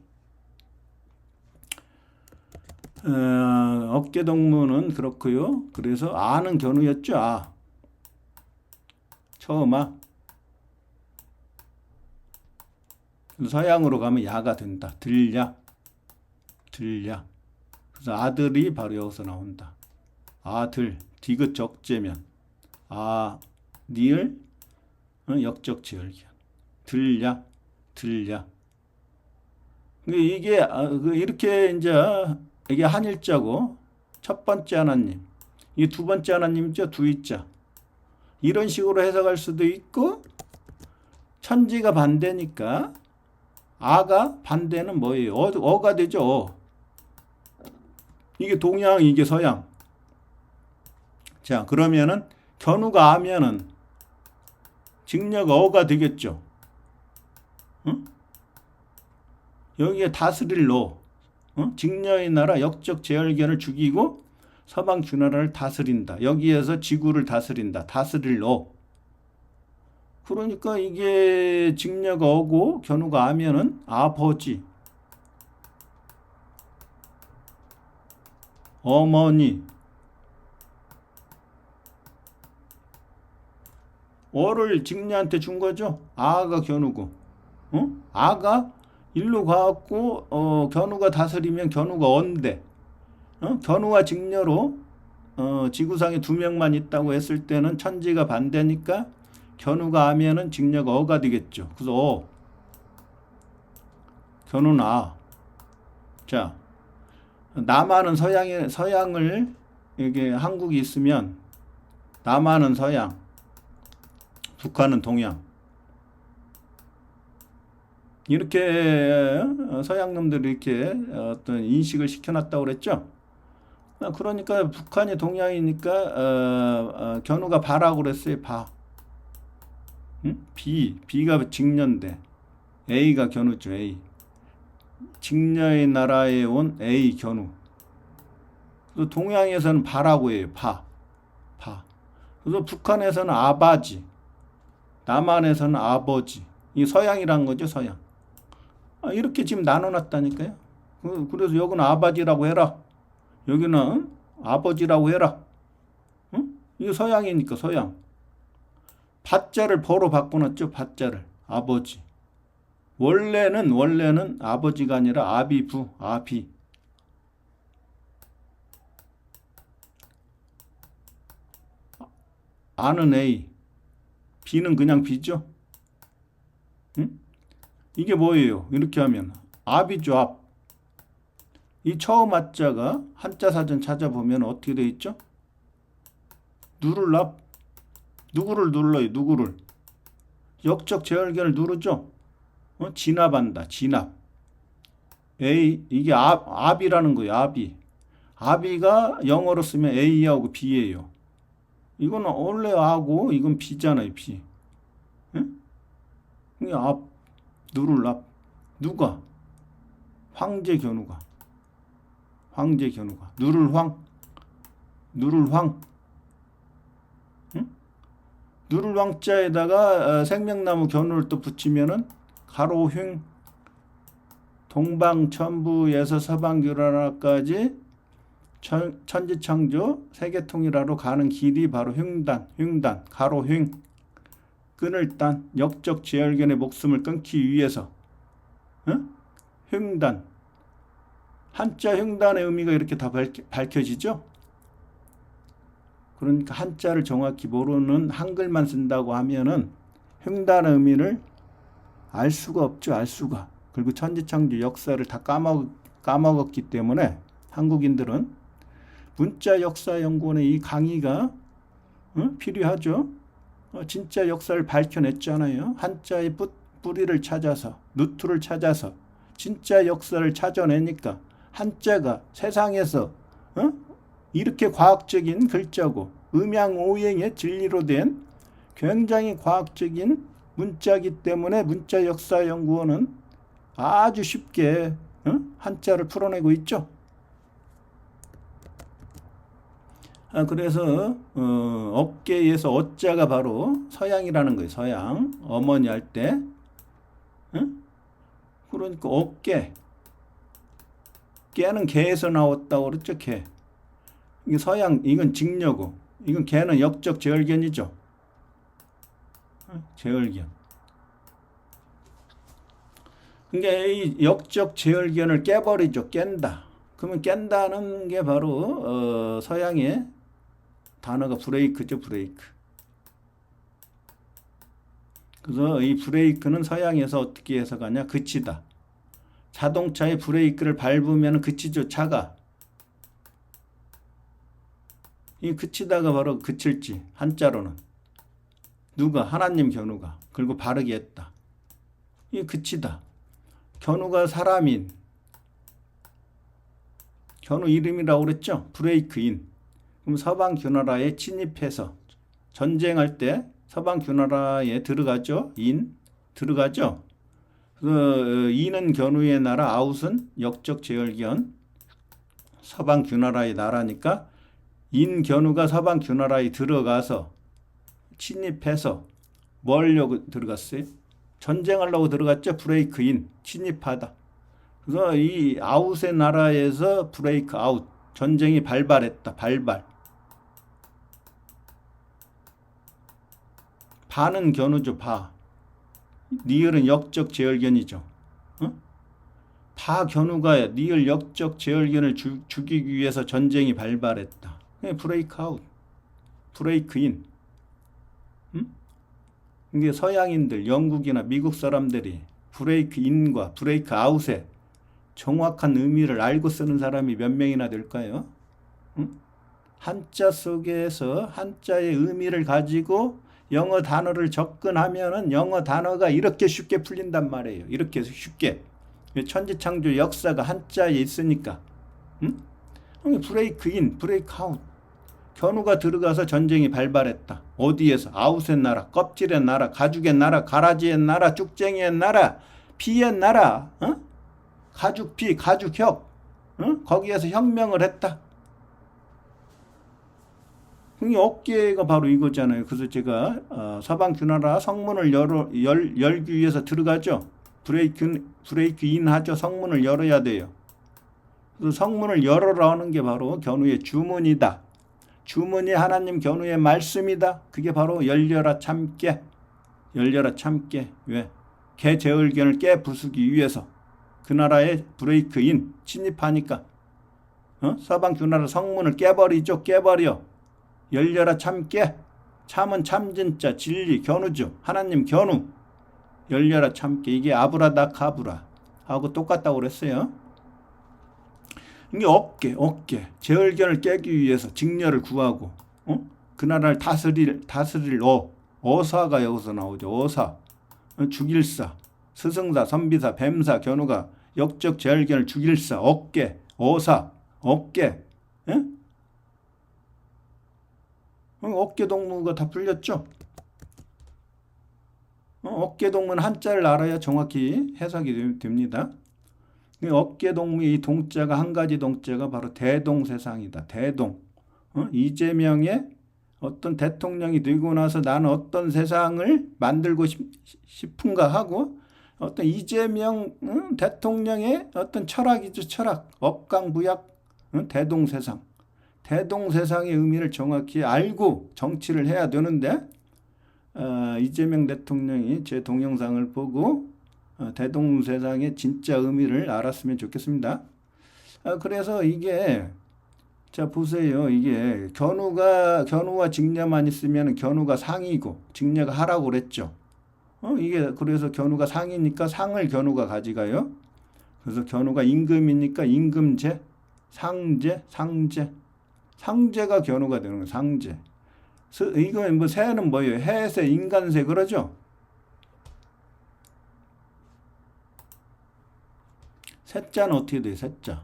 어깨동무는 그렇고요. 그래서 아는 견우였죠. 처음 서양으로 가면 야가 된다. 들야. 그래서 아들이 바로 여기서 나온다. 아들 디귿 적재면 니을 역적 지을기한 들야. 이게 이렇게 이게 한일자고 첫 번째 하나님, 이게 두 번째 하나님이죠. 두이자. 이런 식으로 해석할 수도 있고 천지가 반대니까 아가 반대는 뭐예요? 어가 되죠. 이게 동양, 이게 서양. 자, 그러면은 견우가 아면은 직녀가 어가 되겠죠. 여기에 다스릴 로. 직녀의 나라 역적 제열견을 죽이고 서방 주나라를 다스린다. 여기에서 지구를 다스린다. 다스릴 로. 그러니까 이게 직녀가 어고 견우가 아면은 아버지, 어머니, 어를 직녀한테 준 거죠. 아가 견우고, 아가 일로 가갖고 견우가 다스리면 견우가 언데, 견우와 직녀로 지구상에 두 명만 있다고 했을 때는 천지가 반대니까 견우가 아면은 직녀가 어가 되겠죠. 그래서 견우는 아. 자, 남한은 서양을 이게 한국이 있으면 남한은 서양, 북한은 동양. 이렇게 서양 놈들이 이렇게 어떤 인식을 시켜놨다고 그랬죠. 그러니까 북한이 동양이니까 견우가 바라고 그랬어요. 바. 응? B가 직녀인데 A가 견우죠. A. 직녀의 나라에 온 A 견우. 그래서 동양에서는 바라고 해요. 바. 그래서 북한에서는 아바지, 남한에서는 아버지. 이게 서양이란 거죠. 서양. 이렇게 지금 나눠놨다니까요. 그래서 여기는 아바지라고 해라. 여기는 아버지라고 해라. 응? 이게 서양이니까 서양. 밭자를 버로 바꿔놨죠. 밭자를. 아버지. 원래는 아버지가 아니라 아비부, 아비. 아는 A, B는 그냥 B죠. 응? 이게 뭐예요? 이렇게 하면 아비죠. 앞. 이 처음 아자가 한자 사전 찾아보면 어떻게 돼 있죠? 누를 앞. 누구를 눌러요? 누구를. 역적 제얼견을 누르죠. 진압한다. 진압. A 이게 압이라는 거예요. 압이. 압이가 영어로 쓰면 A하고 B예요. 이건 원래 A고 이건 B잖아요. B. 응? 이게 압. 누를 압. 누가? 황제 견우가. 누를 황. 응? 누를 황자에다가 생명나무 견우를 또 붙이면은 가로흉 동방천부에서 서방규라라까지 천지창조 세계통일하러 가는 길이 바로 흉단, 가로흉. 끈을 딴 역적 제얼견의 목숨을 끊기 위해서. 응? 흉단. 한자 흉단의 의미가 이렇게 다 밝혀지죠? 그러니까 한자를 정확히 모르는 한글만 쓴다고 하면은 흉단의 의미를 알 수가 없죠. 알 수가. 그리고 천지창조 역사를 다 까먹었기 때문에 한국인들은 문자역사연구원의 이 강의가 필요하죠. 진짜 역사를 밝혀냈잖아요. 한자의 뿌리를 찾아서, 루트를 찾아서 진짜 역사를 찾아내니까 한자가 세상에서 이렇게 과학적인 글자고 음양오행의 진리로 된 굉장히 과학적인 문자이기 때문에 문자역사연구원은 아주 쉽게 한자를 풀어내고 있죠. 그래서 업계에서 어자가 바로 서양이라는 거예요. 서양. 어머니 할 때. 그러니까 업계. 깨는 개에서 나왔다고 그랬죠. 개. 이게 서양, 이건 직녀고 이건 개는 역적 제얼견이죠. 제얼견. 그러니까 이 역적 제얼견을 깨버리죠. 깬다. 그러면 깬다는 게 바로 서양의 단어가 브레이크죠. 브레이크. 그래서 이 브레이크는 서양에서 어떻게 해석하냐? 그치다. 자동차의 브레이크를 밟으면 그치죠. 차가. 이 그치다가 바로 그칠지. 한자로는. 누가? 하나님 견우가. 그리고 바르게 했다. 이 그치다. 견우가 사람인. 견우 이름이라고 그랬죠? 브레이크인. 그럼 서방규나라에 침입해서 전쟁할 때 서방규나라에 들어가죠. 들어가죠. 그 인은 견우의 나라, 아웃은 역적 제얼견. 서방규나라의 나라니까 인견우가 서방규나라에 들어가서 침입해서 뭘 하려고 들어갔어요? 전쟁하려고 들어갔죠. 브레이크인. 침입하다. 그래서 이 아웃의 나라에서 브레이크 아웃. 전쟁이 발발했다. 발발. 바는 견우죠. 바. 니을은 역적 제얼견이죠. 바 견우가 니을 역적 제얼견을 죽이기 위해서 전쟁이 발발했다. 브레이크 아웃. 브레이크 인. 이게 서양인들, 영국이나 미국 사람들이 브레이크 인과 브레이크 아웃의 정확한 의미를 알고 쓰는 사람이 몇 명이나 될까요? 한자 속에서 한자의 의미를 가지고 영어 단어를 접근하면은 영어 단어가 이렇게 쉽게 풀린단 말이에요. 이렇게 쉽게. 천지창조 역사가 한자에 있으니까. 응? 브레이크 인, 브레이크 아웃. 견우가 들어가서 전쟁이 발발했다. 어디에서? 아웃의 나라, 껍질의 나라, 가죽의 나라, 가라지의 나라, 쭉쟁이의 나라, 피의 나라, 가죽피, 가죽혁. 거기에서 혁명을 했다. 어깨가 바로 이거잖아요. 그래서 제가 서방규나라 성문을 열기 위해서 들어가죠. 브레이크 인 하죠. 성문을 열어야 돼요. 그래서 성문을 열어라 하는 게 바로 견우의 주문이다. 주문이 하나님 견우의 말씀이다. 그게 바로 열려라 참깨. 열려라 참깨. 왜? 개제을견을 깨 부수기 위해서 그 나라에 브레이크 인 침입하니까 서방규나라 성문을 깨버리죠. 깨버려. 열려라 참깨. 참은 참진짜 진리 견우죠. 하나님 견우. 열려라 참깨. 이게 아브라다카브라 하고 똑같다고 그랬어요. 이게 어깨. 제을견을 깨기 위해서 직녀를 구하고 그 나라를 다스릴 어사가 여기서 나오죠. 어사. 죽일사. 스승사, 선비사, 뱀사, 견우가 역적 제을견을 죽일사. 어깨. 어사. 어깨. 예? 어깨 동무가 다 풀렸죠? 어깨 동무는 한자를 알아야 정확히 해석이 됩니다. 어깨 동무의 이 동자가 한 가지 동자가 바로 대동세상이다. 대동. 이재명의 어떤 대통령이 되고 나서 나는 어떤 세상을 만들고 싶은가 하고 어떤 이재명 대통령의 어떤 철학이죠. 철학. 업강부약 대동세상. 대동세상의 의미를 정확히 알고 정치를 해야 되는데 이재명 대통령이 제 동영상을 보고 대동세상의 진짜 의미를 알았으면 좋겠습니다. 그래서 이게 자 보세요. 이게 견우와 직녀만 있으면 견우가 상이고 직녀가 하라고 그랬죠. 이게 그래서 견우가 상이니까 상을 견우가 가져가요. 그래서 견우가 임금이니까 임금제, 상제, 상제. 상제가 견우가 되는 거예요. 상제. 이거 뭐 세는 뭐예요? 해세, 인간세 그러죠? 세자는 어떻게 돼요? 세자.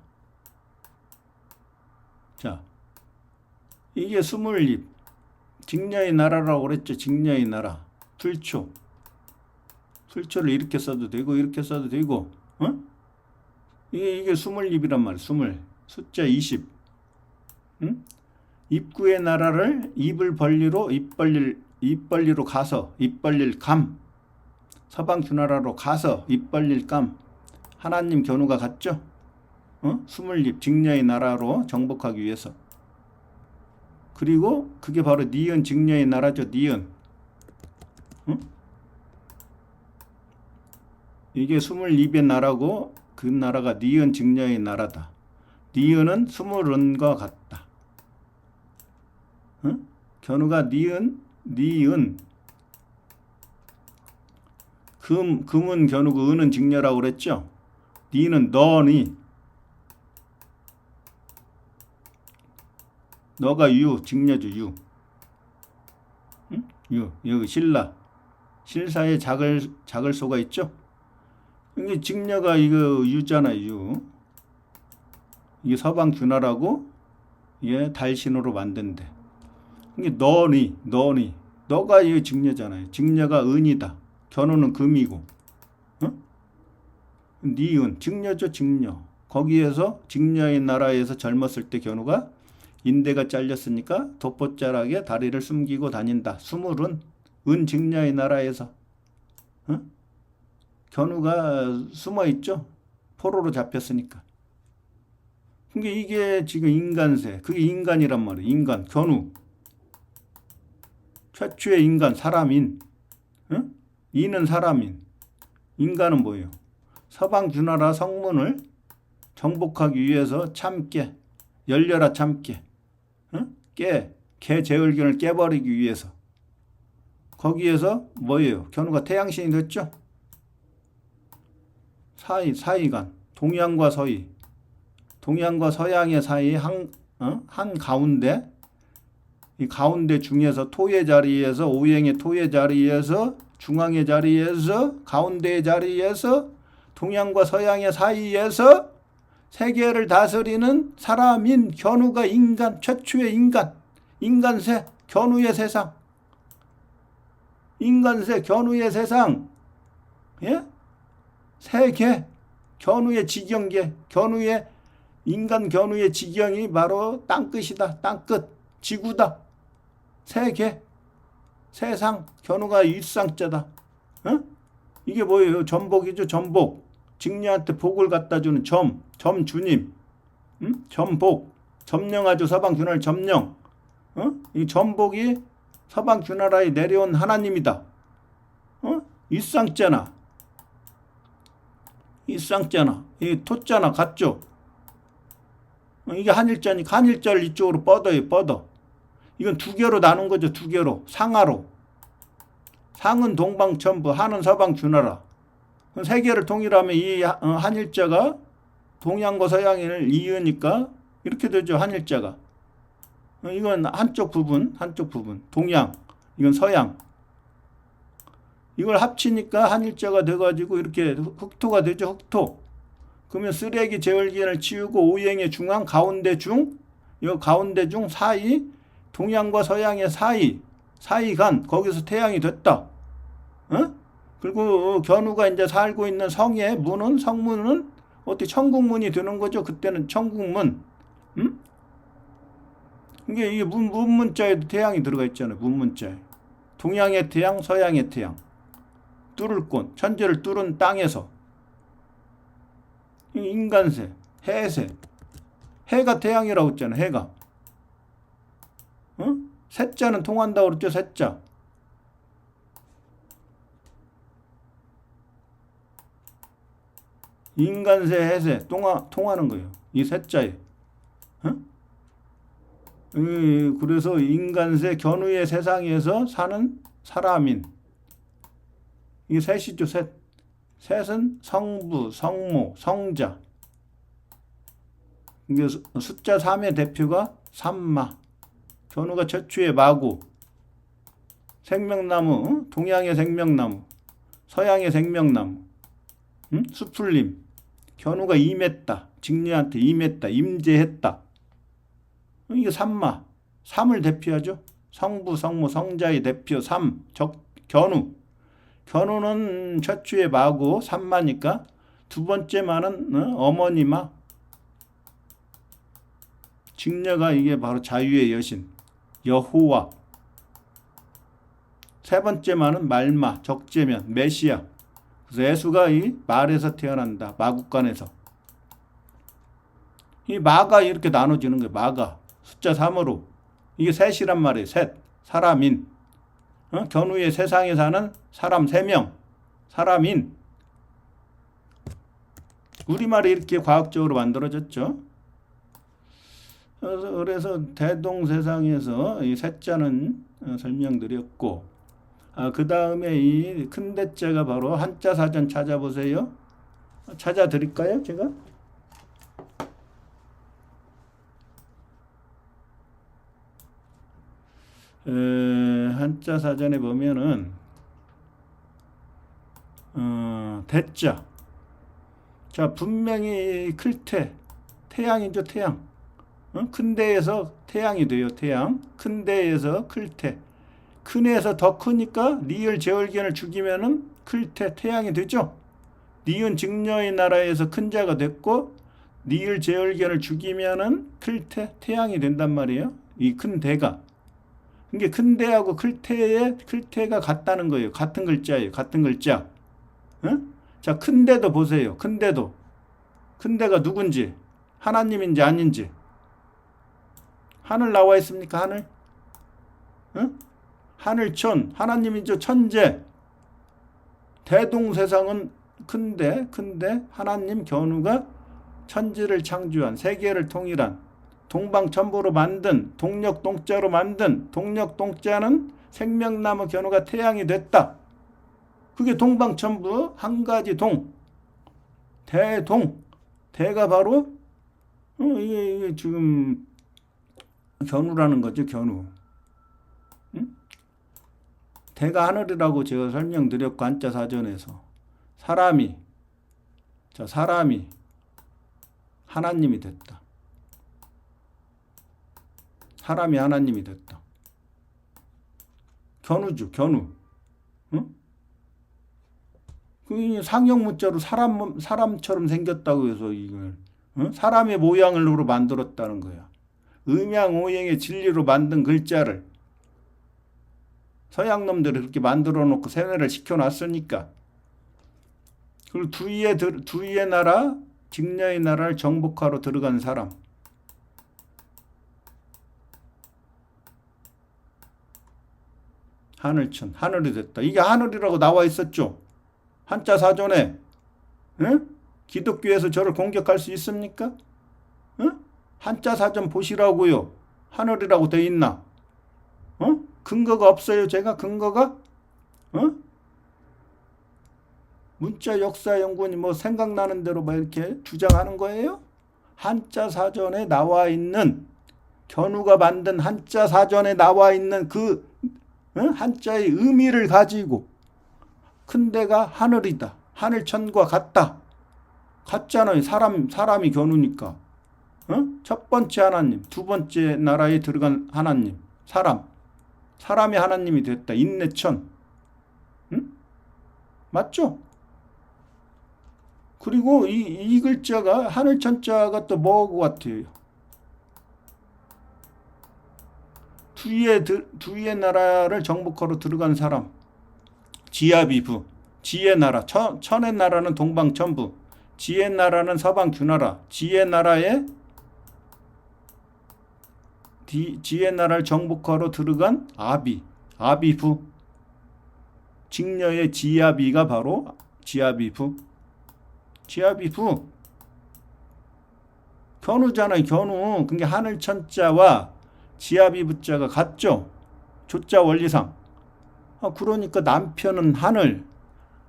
자, 이게 스물입. 직녀의 나라라고 그랬죠? 직녀의 나라. 풀초. 풀초를 이렇게 써도 되고 이렇게 써도 되고 이게 스물입이란 말이에요. 스물. 숫자 20. 입구의 나라를 입을 벌리로 입 벌리로 가서 입 벌릴 감. 서방규나라로 가서 입 벌릴 감. 하나님 견우가 갔죠. 스물입 직녀의 나라로 정복하기 위해서. 그리고 그게 바로 니은 직녀의 나라죠. 니은. 이게 스물입의 나라고 그 나라가 니은 직녀의 나라다. 니은은 스물은과 같다. 견우가 니은 금은 견우고 은은 직녀라고 그랬죠. 니는 너니 너가 유 직녀죠. 유. 여기 신라 실사에 자글소가 있죠. 이게 직녀가 이거 유잖아요. 유. 이게 서방규나라고 이게 달신으로 만든대. 이게 너니 너가 이 직녀잖아요. 직녀가 은이다. 견우는 금이고 니은 직녀죠. 직녀. 거기에서 직녀의 나라에서 젊었을 때 견우가 인대가 잘렸으니까 돋보자락에 다리를 숨기고 다닌다. 스물은 은 직녀의 나라에서 견우가 숨어있죠. 포로로 잡혔으니까. 그게 이게 지금 인간세. 그게 인간이란 말이에요. 인간 견우. 최초의 인간 사람인. 이는 사람인. 인간은 뭐예요? 서방규나라 성문을 정복하기 위해서 참깨. 열려라 참깨. 개제을견을 깨버리기 위해서. 거기에서 뭐예요? 견우가 태양신이 됐죠? 사이간. 동양과 서양. 동양과 서양의 사이 한 가운데 이 가운데 중에서 토의 자리에서 오행의 토의 자리에서 중앙의 자리에서 가운데의 자리에서 동양과 서양의 사이에서 세계를 다스리는 사람인 견우가 인간, 최초의 인간, 인간세, 견우의 세상, 인간세, 견우의 세상, 예? 세계, 견우의 지경계, 견우의 인간 견우의 지경이 바로 땅끝이다. 땅끝, 지구다. 세계, 세상, 견우가 일상자다. 어? 이게 뭐예요? 전복이죠. 전복. 직녀한테 복을 갖다 주는 점주님. 응? 전복. 점령하죠. 서방주나라 점령. 어? 이 전복이 서방주나라에 내려온 하나님이다. 어? 일상자나. 일상자나. 이 토자나 같죠. 이게 한일자니까 한일자를 이쪽으로 뻗어요. 뻗어. 이건 두 개로 나눈 거죠. 두 개로. 상하로. 상은 동방천부, 하는 서방주나라. 세 개를 통일하면 이 한일자가 동양과 서양을 이으니까 이렇게 되죠. 한일자가. 이건 한쪽 부분, 한쪽 부분. 동양. 이건 서양. 이걸 합치니까 한일자가 돼가지고 이렇게 흑토가 되죠. 흑토. 그러면 쓰레기 제월기를 치우고 오행의 중앙, 가운데 중, 이 가운데 중 사이, 동양과 서양의 사이간, 거기서 태양이 됐다. 어? 그리고 견우가 이제 살고 있는 성의 문은, 성문은 어떻게 천국문이 되는 거죠. 그때는 천국문. 응? 이게 문문자에도 태양이 들어가 있잖아요. 문문자에. 동양의 태양, 서양의 태양. 뚫을 곳, 천지를 뚫은 땅에서. 인간세, 해세. 해가 태양이라고 했잖아요. 해가. 어? 세자는 통한다고 그랬죠. 세자. 인간세, 해세 통하는 거예요. 이 세자에. 어? 그래서 인간세 견우의 세상에서 사는 사람인. 이게 셋이죠. 셋. 셋은 성부, 성모, 성자. 이게 숫자 3의 대표가 삼마. 견우가 최초의 마고. 생명나무, 동양의 생명나무, 서양의 생명나무. 수풀림. 견우가 임했다. 직녀한테 임했다. 임재했다. 이게 삼마. 삼을 대표하죠. 성부, 성모, 성자의 대표 삼. 견우. 견우는 최초의 마고 삼마니까 두 번째 마는 어머니마. 직녀가 이게 바로 자유의 여신. 여호와. 세 번째 마는 말마. 적재면. 메시아. 그래서 예수가 이 말에서 태어난다. 마국간에서. 이 마가 이렇게 나눠지는 거예요. 마가. 숫자 3으로. 이게 셋이란 말이에요. 셋. 사람인. 견우의 세상에 사는 사람 3명. 사람인. 우리말이 이렇게 과학적으로 만들어졌죠. 그래서 대동세상에서 이 셋자는 설명드렸고, 그 다음에 이 큰 대자가 바로 한자 사전 찾아보세요. 찾아드릴까요, 제가? 한자 사전에 보면은 대자. 자, 분명히 클태, 태양이죠, 태양. 큰 데에서 태양이 돼요, 태양. 큰 데에서 클태. 큰 애에서 더 크니까 리을 제월견을 죽이면은 클태, 태양이 되죠. 니은 직녀의 나라에서 큰 자가 됐고 리을 제월견을 죽이면은 클태, 태양이 된단 말이에요. 이 큰 대가. 이게 큰 대하고 클태가 같다는 거예요. 같은 글자예요. 같은 글자. 자, 큰 대도 보세요. 큰 대도. 큰 대가 누군지. 하나님인지 아닌지. 하늘 나와 있습니까? 하늘? 하늘천. 하나님이죠. 천재. 대동세상은 큰데 하나님 견우가 천지를 창조한, 세계를 통일한, 동방천부로 만든, 동력동자로 만든, 동력동자는 생명나무 견우가 태양이 됐다. 그게 동방천부 한 가지 동. 대동. 대가 바로 이게 지금 견우라는 거죠. 견우. 대가 하늘이라고 제가 설명드렸고 한자 사전에서 사람이 하나님이 됐다. 사람이 하나님이 됐다. 견우죠, 견우. 응? 그 상형 문자로 사람처럼 생겼다고 해서 이걸 사람의 모양으로 만들었다는 거야. 음양오행의 진리로 만든 글자를 서양 놈들이 그렇게 만들어 놓고 세뇌를 시켜놨으니까. 그리고 두위의 나라, 직녀의 나라를 정복하러 들어간 사람. 하늘천, 하늘이 됐다. 이게 하늘이라고 나와 있었죠. 한자 사전에. 응? 기독교에서 저를 공격할 수 있습니까? 응? 한자 사전 보시라고요. 하늘이라고 돼 있나? 근거가 없어요. 제가 근거가? 문자 역사 연구원이 뭐 생각나는 대로 막 이렇게 주장하는 거예요? 한자 사전에 나와 있는, 견우가 만든 한자 사전에 나와 있는 그 한자의 의미를 가지고 큰 데가 하늘이다. 하늘천과 같다. 같잖아요. 사람이 견우니까. 첫 번째 하나님, 두 번째 나라에 들어간 하나님, 사람이 하나님이 됐다. 인내천. 맞죠? 그리고 이 글자가 하늘천자가 또 뭐하고 같아요? 두위의 나라를 정복하러 들어간 사람. 지아비부. 지의 나라. 천의 나라는 동방천부. 지의 나라는 서방규나라. 지의 나라를 정복하러 들어간 아비부. 직녀의 지아비가 바로 지아비부. 견우잖아요. 견우. 그게 하늘천자와 지아비부자가 같죠. 조자 원리상. 그러니까 남편은 하늘,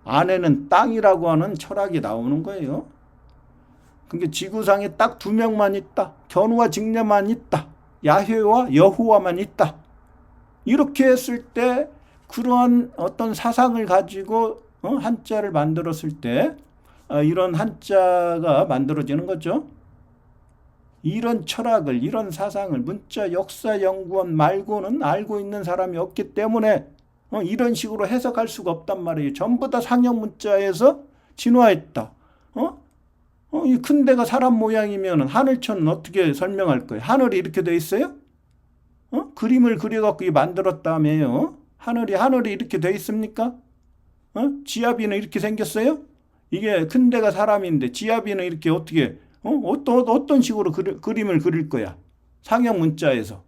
아내는 땅이라고 하는 철학이 나오는 거예요. 그게 지구상에 딱 두 명만 있다. 견우와 직녀만 있다. 야훼와 여호와만 있다. 이렇게 했을 때 그러한 어떤 사상을 가지고 한자를 만들었을 때 이런 한자가 만들어지는 거죠. 이런 철학을, 이런 사상을 문자 역사연구원 말고는 알고 있는 사람이 없기 때문에 이런 식으로 해석할 수가 없단 말이에요. 전부 다 상형 문자에서 진화했다. 이 큰 데가 사람 모양이면 하늘천은 어떻게 설명할 거예요? 하늘이 이렇게 돼 있어요? 그림을 그려갖고 만들었다며요. 하늘이 이렇게 돼 있습니까? 지아비는 이렇게 생겼어요? 이게 큰 데가 사람인데 지아비는 이렇게 어떻게 어떤 식으로 그림을 그릴 거야? 상형 문자에서.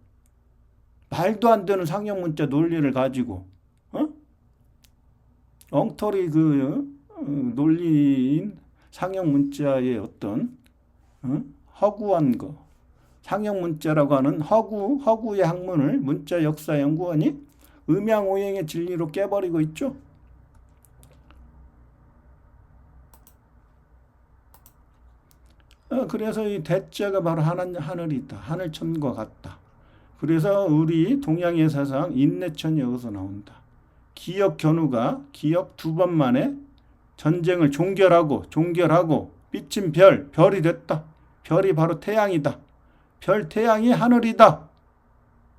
말도 안 되는 상형 문자 논리를 가지고 엉터리 논리인 상형 문자의 어떤 허구한 거. 상형 문자라고 하는 허구의 학문을 문자 역사 연구원이 음양오행의 진리로 깨버리고 있죠. 그래서 이 대자가 바로 하늘이다. 하늘천과 같다. 그래서 우리 동양의 사상 인내천이 여기서 나온다. 기역 견우가 기역 두 번 만에 전쟁을 종결하고 삐친 별이 됐다. 별이 바로 태양이다. 태양이 하늘이다.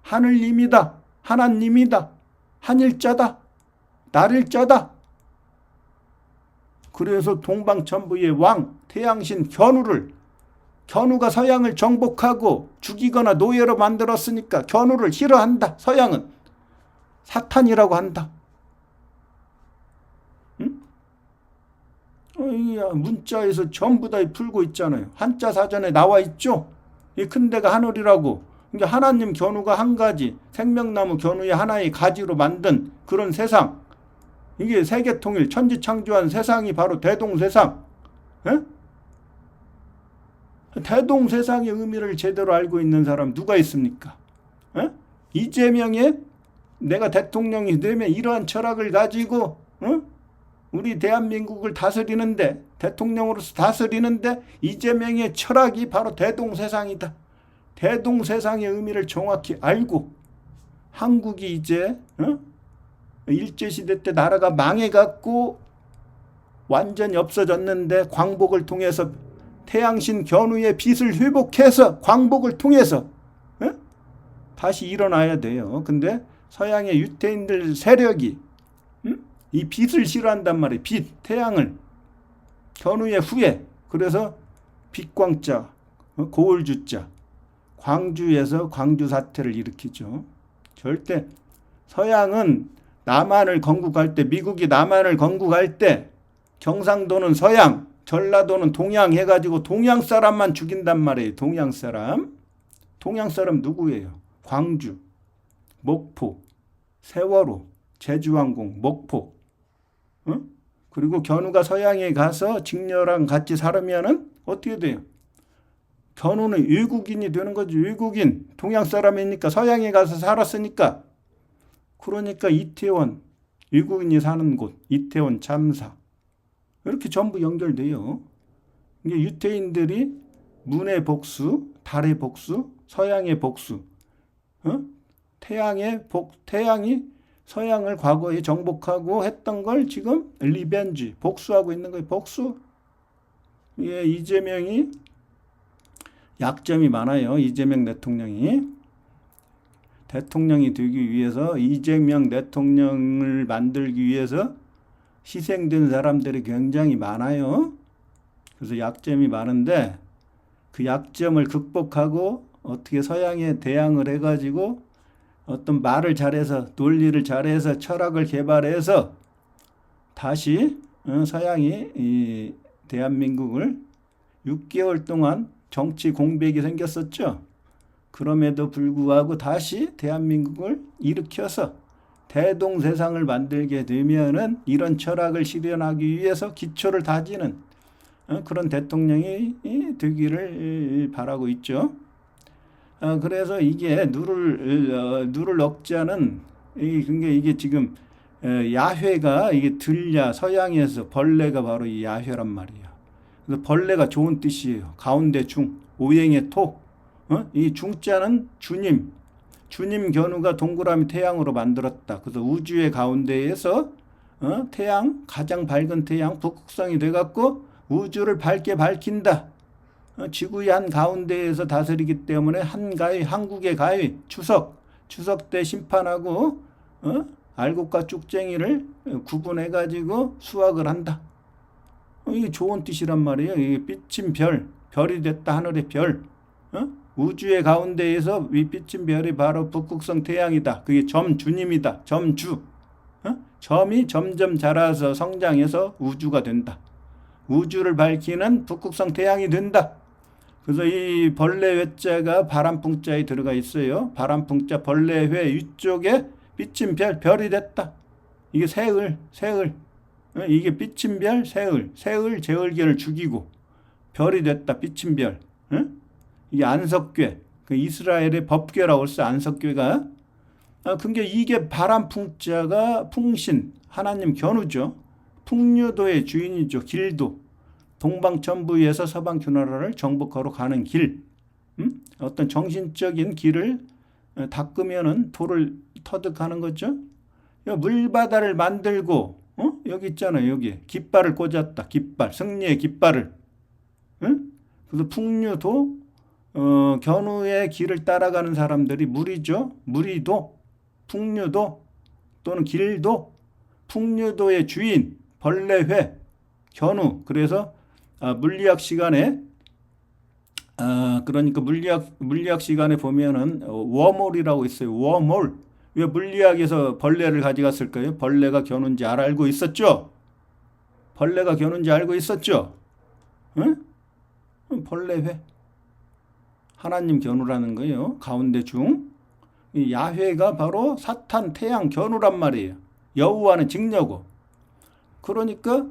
하늘님이다. 하나님이다. 한일자다. 날일자다. 그래서 동방천부의 왕 태양신 견우가 서양을 정복하고 죽이거나 노예로 만들었으니까 견우를 싫어한다. 서양은 사탄이라고 한다. 문자에서 전부 다 풀고 있잖아요. 한자 사전에 나와 있죠. 이 큰 데가 하늘이라고. 그러니까 하나님 견우가 한 가지, 생명나무 견우의 하나의 가지로 만든 그런 세상. 이게 세계통일, 천지창조한 세상이 바로 대동세상. 대동세상의 의미를 제대로 알고 있는 사람 누가 있습니까? 이재명의 내가 대통령이 되면 이러한 철학을 가지고 우리 대한민국을 다스리는데, 대통령으로서 다스리는데 이재명의 철학이 바로 대동세상이다. 대동세상의 의미를 정확히 알고 한국이 이제 일제시대 때 나라가 망해갖고 완전히 없어졌는데 광복을 통해서 태양신 견우의 빚을 회복해서 광복을 통해서 다시 일어나야 돼요. 근데 서양의 유태인들 세력이 이 빚을 싫어한단 말이에요. 빚, 태양을. 견우의 후예. 그래서 빚광자, 고을주자. 광주에서 광주 사태를 일으키죠. 절대 서양은 남한을 건국할 때, 미국이 남한을 건국할 때 경상도는 서양, 전라도는 동양 해가지고 동양 사람만 죽인단 말이에요. 동양 사람. 동양 사람 누구예요? 광주, 목포, 세월호, 제주항공, 목포. 그리고 견우가 서양에 가서 직녀랑 같이 살으면은 어떻게 돼요? 견우는 외국인이 되는 거지. 외국인. 동양 사람이니까 서양에 가서 살았으니까. 그러니까 이태원, 외국인이 사는 곳, 이태원 참사. 이렇게 전부 연결돼요. 이게 유태인들이 문의 복수, 달의 복수, 서양의 복수. 태양이 서양을 과거에 정복하고 했던 걸 지금 리벤지, 복수하고 있는 거예요. 복수. 예, 이재명이 약점이 많아요. 이재명 대통령이 되기 위해서, 이재명 대통령을 만들기 위해서 희생된 사람들이 굉장히 많아요. 그래서 약점이 많은데 그 약점을 극복하고 어떻게 서양에 대항을 해가지고 어떤 말을 잘해서, 논리를 잘해서, 철학을 개발해서 다시 서양이 이 대한민국을 6개월 동안 정치 공백이 생겼었죠. 그럼에도 불구하고 다시 대한민국을 일으켜서 대동세상을 만들게 되면은 이런 철학을 실현하기 위해서 기초를 다지는 그런 대통령이 되기를 바라고 있죠. 그래서 이게 누를 억제하는, 그러니까 이게 지금 야훼가, 이게 들야, 서양에서 벌레가 바로 이 야훼란 말이에요. 그래서 벌레가 좋은 뜻이에요. 가운데 중, 오행의 토. 이 중자는 주님 견우가 동그라미 태양으로 만들었다. 그래서 우주의 가운데에서 태양, 가장 밝은 태양, 북극성이 돼갖고 우주를 밝게 밝힌다. 지구의 한 가운데에서 다스리기 때문에 한가위, 한국의 가위, 추석 때 심판하고 알곡과 쭉쟁이를 구분해가지고 수확을 한다. 이게 좋은 뜻이란 말이에요. 이게 비친 별이 됐다. 하늘의 별. 우주의 가운데에서 이 비친 별이 바로 북극성 태양이다. 그게 점주님이다. 점주. 점이 점점 자라서 성장해서 우주가 된다. 우주를 밝히는 북극성 태양이 된다. 그래서 이 벌레 회자가 바람풍자에 들어가 있어요. 바람풍자 벌레 회 위쪽에 비친 별이 됐다. 이게 새을. 이게 비친 별, 새을 제을견을 죽이고 별이 됐다. 비친 별. 이게 안석괴, 그 이스라엘의 법궤라고 했어. 안석괴가. 그게 이게 바람풍자가 풍신, 하나님 견우죠. 풍류도의 주인이죠. 길도. 동방천부에서 서방주나라를 정복하러 가는 길. 어떤 정신적인 길을 닦으면은 돌을 터득하는 거죠. 물바다를 만들고, 여기 있잖아요. 여기 깃발을 꽂았다. 깃발, 승리의 깃발을. 그래서 풍류도, 견우의 길을 따라가는 사람들이 무리죠. 무리도, 풍류도, 또는 길도, 풍류도의 주인, 벌레회, 견우. 그래서 물리학 시간에, 그러니까 물리학 시간에 보면은 워몰이라고 있어요. 워몰. 왜 물리학에서 벌레를 가져갔을까요? 벌레가 견우인지 알고 있었죠? 벌레가 견우인지 알고 있었죠? 응? 벌레회. 하나님 견우라는 거예요. 가운데 중. 이 야훼가 바로 사탄, 태양, 견우란 말이에요. 여호와는 직녀고. 그러니까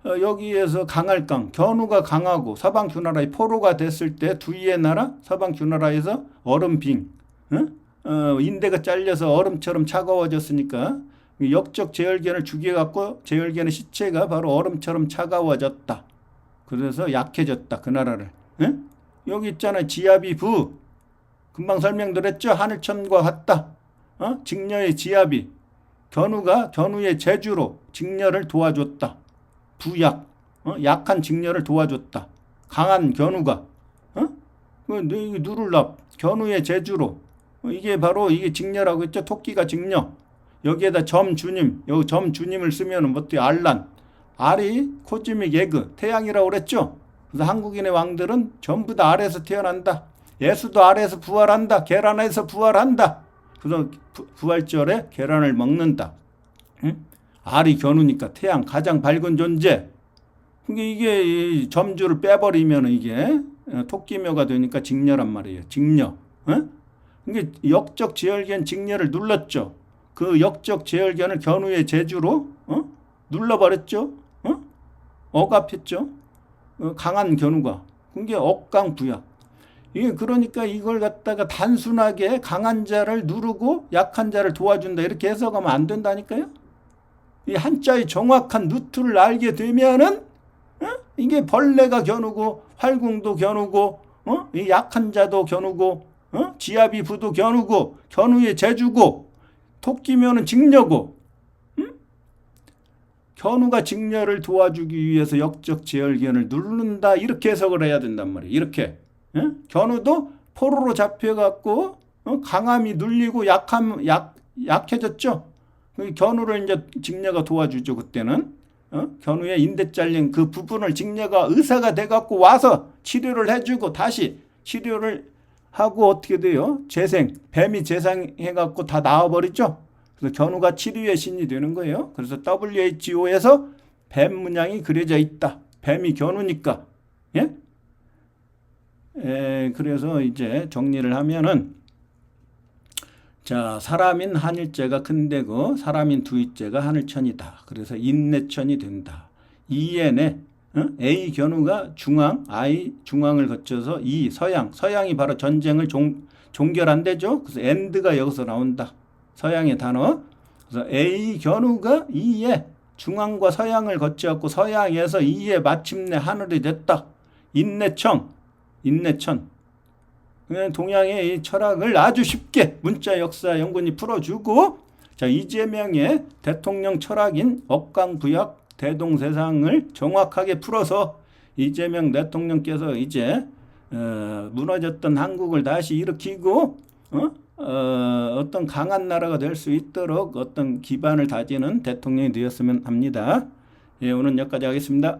여기에서 강할강, 견우가 강하고 서방주나라의 포로가 됐을 때 두이의 나라, 서방주나라에서 얼음빙, 인대가 잘려서 얼음처럼 차가워졌으니까 역적 제열견을 죽여갖고 제열견의 시체가 바로 얼음처럼 차가워졌다. 그래서 약해졌다. 그 나라를. 여기 있잖아요. 지압이 부. 금방 설명드렸죠. 하늘천과 같다. 직녀의 지압이. 견우의 제주로 직녀를 도와줬다. 부약, 약한 직녀를 도와줬다. 강한 견우가, 누를랍, 견우의 제주로. 이게 바로 이게 직녀라고 했죠. 토끼가 직녀. 여기에다 점주님, 여기 점주님을 쓰면은 어때요? 알란, 알이 코즈믹 에그, 태양이라고 그랬죠. 그래서 한국인의 왕들은 전부 다 알에서 태어난다. 예수도 알에서 부활한다. 계란에서 부활한다. 그래서 부활절에 계란을 먹는다. 응? 알이 견우니까 태양, 가장 밝은 존재. 이게 점주를 빼버리면 이게 토끼묘가 되니까 직녀란 말이에요. 직녀. 이게 역적 제열견 직녀를 눌렀죠. 그 역적 제열견을 견우의 제주로 눌러버렸죠. 억압했죠. 강한 견우가. 그게 억강부약. 이게 그러니까 이걸 갖다가 단순하게 강한 자를 누르고 약한 자를 도와준다 이렇게 해석하면 안 된다니까요. 이 한자의 정확한 루트를 알게 되면은 이게 벌레가 견우고 활궁도 견우고 이 약한 자도 견우고 지아비 부도 견우고 견우의 제주고 토끼면은 직녀고 견우가 직녀를 도와주기 위해서 역적 제열견을 누른다 이렇게 해석을 해야 된단 말이에요. 이렇게 견우도 포로로 잡혀갖고 강함이 눌리고 약해졌죠. 견우를 이제 직녀가 도와주죠. 그때는 견우의 인대 잘린 그 부분을 직녀가 의사가 돼갖고 와서 치료를 해주고 다시 치료를 하고 어떻게 돼요? 재생, 뱀이 재생해갖고 다 나와버리죠. 그래서 견우가 치료의 신이 되는 거예요. 그래서 WHO에서 뱀 문양이 그려져 있다. 뱀이 견우니까. 예? 그래서 이제 정리를 하면은 자, 사람인 한일제가 큰데고 사람인 두이제가 하늘천이다. 그래서 인내천이 된다. 이엔에 A 견우가 중앙, I 중앙을 거쳐서 E 서양, 서양이 바로 전쟁을 종결한대죠. 그래서 end가 여기서 나온다. 서양의 단어. 그래서 A 견우가 E에 중앙과 서양을 거쳐갖고 서양에서 E에 마침내 하늘이 됐다. 인내천. 동양의 이 철학을 아주 쉽게 문자 역사 연구원이 풀어주고 자 이재명의 대통령 철학인 억강부약 대동세상을 정확하게 풀어서 이재명 대통령께서 이제 무너졌던 한국을 다시 일으키고 어떤 강한 나라가 될 수 있도록 어떤 기반을 다지는 대통령이 되었으면 합니다. 예, 오늘 여기까지 하겠습니다.